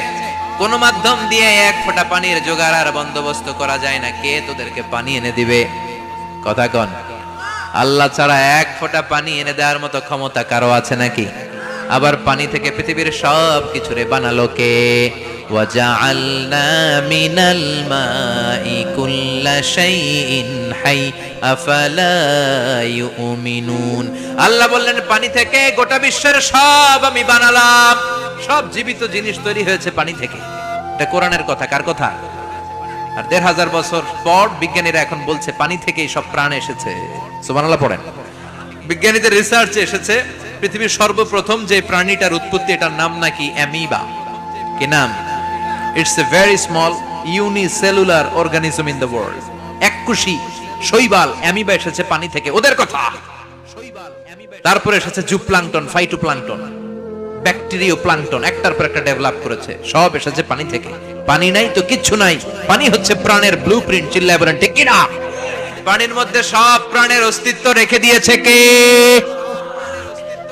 Speaker 2: কোন মাধ্যম দিয়ে এক ফোঁটা পানির জোগাড় আর বন্দোবস্ত করা যায় না, কে তোদেরকে পানি এনে দিবে? কথা কন। আল্লাহ ছাড়া এক ফোঁটা পানি এনে দেওয়ার মতো ক্ষমতা কারো আছে নাকি? আবার পানি থেকে পৃথিবীর সব কিছুরে বানালো কে? ওয়াজআলনা মিনাল মাই কুল্লা শাইইন হাই আফালা ইউমিনুন। আল্লাহ বললেন পানি থেকে গোটা বিশ্বের সব আমি বানালাম, সব জীবিত জিনিস তৈরি হয়েছে পানি থেকে। এটা কোরআনের কথা, কার কথা? আর ১৫০০ বছর পর বিজ্ঞানীরা এখন বলছে পানি থেকেই সব প্রাণ এসেছে। সুবহানাল্লাহ পড়েন। বিজ্ঞানীদের রিসার্চে এসেছে পৃথিবীর সর্বপ্রথম যে প্রাণীটার উৎপত্তি, এটার নাম নাকি অ্যামিবা। কি নাম? It's a very small unicellular organism in the world. এককোষী শৈবাল অ্যামিবা এসেছে পানি থেকে, ওদের কথা। তারপরে এসেছে জুপ্লাঙ্কটন, ফাইটোপ্লাঙ্কটন, ব্যাকটেরিয়া প্লাঙ্কটন, একটার পর একটা ডেভেলপ করেছে, সব এসেছে পানি থেকে। পানি নাই তো কিচ্ছু নাই। পানি হচ্ছে প্রাণের ব্লুপ্রিন্ট। চিল্লায় বলেন ঠিক কিনা? পানির মধ্যে সব প্রাণের অস্তিত্ব রেখে দিয়েছে কে?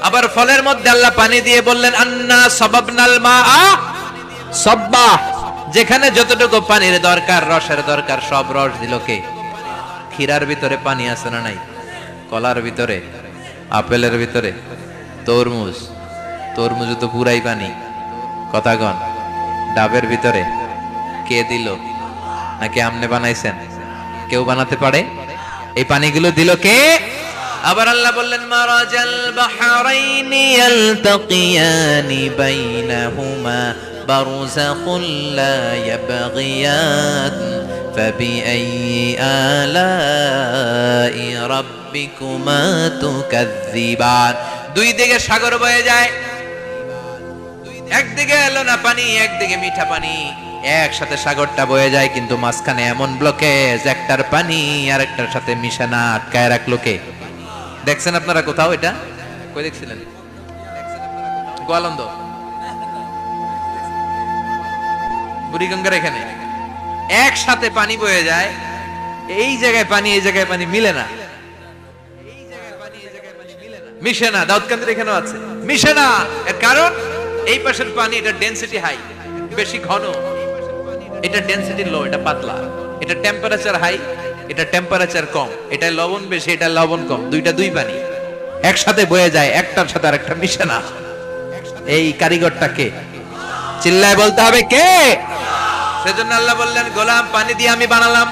Speaker 2: আবার ফলের মধ্যে আল্লাহ পানি দিয়ে বললেন আন্না সাবাবনাল মাআ সাব্বা। যেখানে যতটুকু পানির দরকার, রসের দরকার, সব রস দিল কে? ক্ষীরার ভিতরে পানি আছে না নাই? কলার ভিতরে, আপেলের ভিতরে, তরমুজ, তরমুজ তো পুরাই পানি। কথা কন। ডাবের ভিতরে কে দিল? নাকি আমনে বানাইছেন? কেউ বানাতে পারে? এই পানিগুলো দিল কে? আবার আল্লাহ বললেন মারাজাল বাহরাইনি ইয়ালতাকিয়ানি বাইনাহুমা বারযাখুল লা ইয়াবগিয়ান ফাবিআইয়ি আলাই রাব্বিকুমা তুকাযযিবান। দুই দিকে সাগর বয়ে যায়, একদিকে এলো না পানি, একদিকে মিঠা পানি, একসাথে সাগরটা বয়ে যায়, কিন্তু মাঝখানে এমন ব্লকেজ, একটার পানি আর একটার সাথে মিশে না, আটকায় রাখলো কে? দেখছেন আপনারা কোথাও এটা? কই দেখছিলেন? গোয়ালন্দ, বুড়িগঙ্গার এখানে একসাথে পানি বয়ে যায়, এই জায়গায় পানি এই জায়গায় পানি মিলে না, মিশে না। দাউদকান্দির এখানেও আছে, মিশে না। এর কারণ এই পাশের পানি, এটা ডেনসিটি হাই, বেশি ঘন, এটা ডেনসিটি লো, এটা পাতলা, এটা টেম্পারেচার হাই, এটা টেম্পারেচার কম, এটা লবণ বেশি, এটা লবণ কম, দুইটা দুই পানি একসাথে বয়ে যায়, একটার সাথে আরেকটা মিশে না। এই কারিগরটা কে? চিল্লায় বলতে হবে কে? সেজন্য আল্লাহ বললেন গোলাম পানি দিয়ে আমি বানালাম,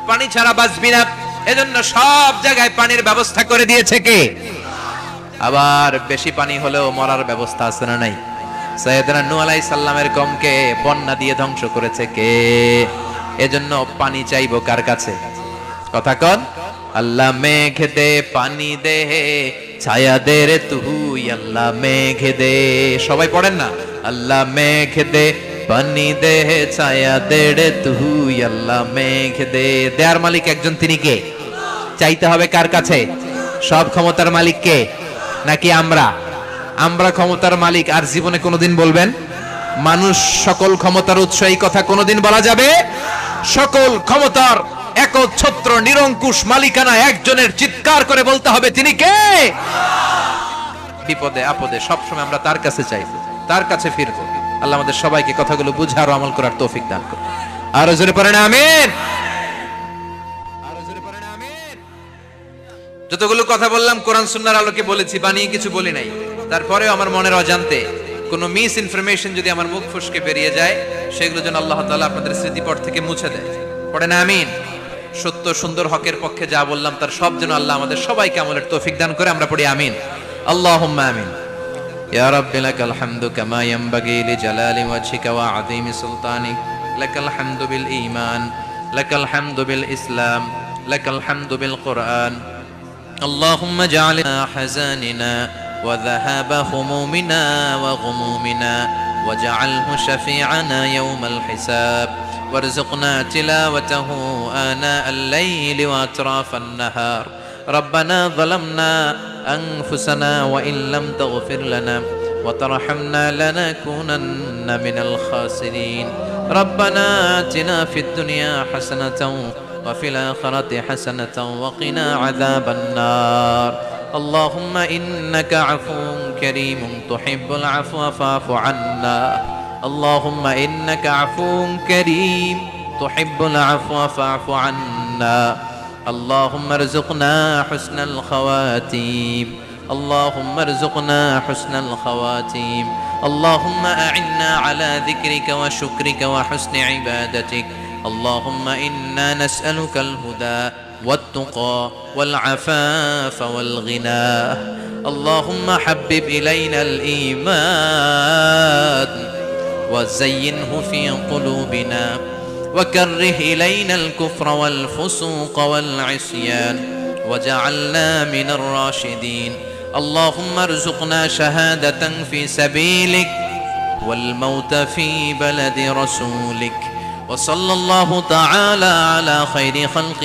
Speaker 2: পানি ছাড়া বাঁচবি না, এজন্য সব জায়গায় পানির ব্যবস্থা করে দিয়েছে কে? আবার বেশি পানি হলেও মরার ব্যবস্থা আছে না নাই? সাইয়েদনা নূহ আলাইহিস সালামের কওমকে বন্যা দিয়ে ধ্বংস করেছে কে? এজন্য পানি চাইবো কার কাছে? কথা কন। আল্লাহ মেঘ দে পানি দে ছায়া দে রে তুই, আল্লাহ মেঘ দে। সবাই পড়েন না? আল্লাহ মেঘ দে পানি দে ছায়া দে রে তুই, আল্লাহ মেঘ দে। দেয়ার মালিক একজন, তিনি কে? চাইতে হবে কার কাছে? সব ক্ষমতার মালিক কে? নাকি আমরা? আমরা ক্ষমতার মালিক। আর জীবনে কোনোদিন বলবেন মানুষ সকল ক্ষমতার উৎস, এই কথা কোনোদিন বলা যাবে? সকল ক্ষমতার একচ্ছত্র নিরঙ্কুশ মালিকানা একজনের, চিৎকার করে বলতে হবে তিনি কে? বিপদে আপদে সবসময় আমরা তার কাছে চাইবো, তার কাছে ফিরবো। আল্লাহ আমাদের সবাইকে কথাগুলো বুঝার ও আমল করার তৌফিক দান করুন। আরো জোরে পড়েন আমিন। যতগুলো কথা বললাম কোরআন সুন্নাহর আলোকে বলেছি, বানিয়ে কিছু বলি নাই। তারপরেও আমার মনের অজান্তে কোনো মিস ইনফরমেশন যদি আমার মুখ ফসকে বেরিয়ে যায়, সেগুলো যেন আল্লাহ তাআলা আপনাদের স্মৃতিপট থেকে মুছে দেয়। পড়েন আমিন। সত্য সুন্দর হকের পক্ষে যা বললাম তার সব যেন আল্লাহ আমাদের সবাইকে আমলের তৌফিক দান করে। আমরা পড়ি আমিন, আল্লাহুম্মা আমিন। ইয়া রাব্বি লাকাল হামদু কামা ইয়ানবাগি লিজালালি ওয়াজহিকা ওয়া আযীমি সুলতানিক, লাকাল হামদু বিল ঈমান, লাকাল হামদু বিল ইসলাম, লাকাল হামদু বিল কুরআন। اللهم اجعل حزاننا وذهاب همومنا وغمومنا واجعله شفيعنا يوم الحساب، وارزقنا تلاوته آناء الليل وأطراف النهار. ربنا ظلمنا أنفسنا وإن لم تغفر لنا وترحمنا لنكونن من الخاسرين. ربنا آتنا في الدنيا حسنة وفي الآخرة حسنة وقنا عذاب النار. اللهم إنك عفو كريم تحب العفو فاعف عنا. اللهم إنك عفو كريم تحب العفو فاعف عنا. اللهم ارزقنا حسن الخواتيم. اللهم ارزقنا حسن الخواتيم. اللهم أعنا على ذكرك وشكرك وحسن عبادتك. اللهم إنا نسألك الهدى والتقى والعفاف والغنى. اللهم حبب إلينا الإيمان وزينه في قلوبنا وكره إلينا الكفر والفسوق والعصيان وجعلنا من الراشدين. اللهم ارزقنا شهادة في سبيلك والموت في بلد رسولك. وصلى الله تعالى على خير خلق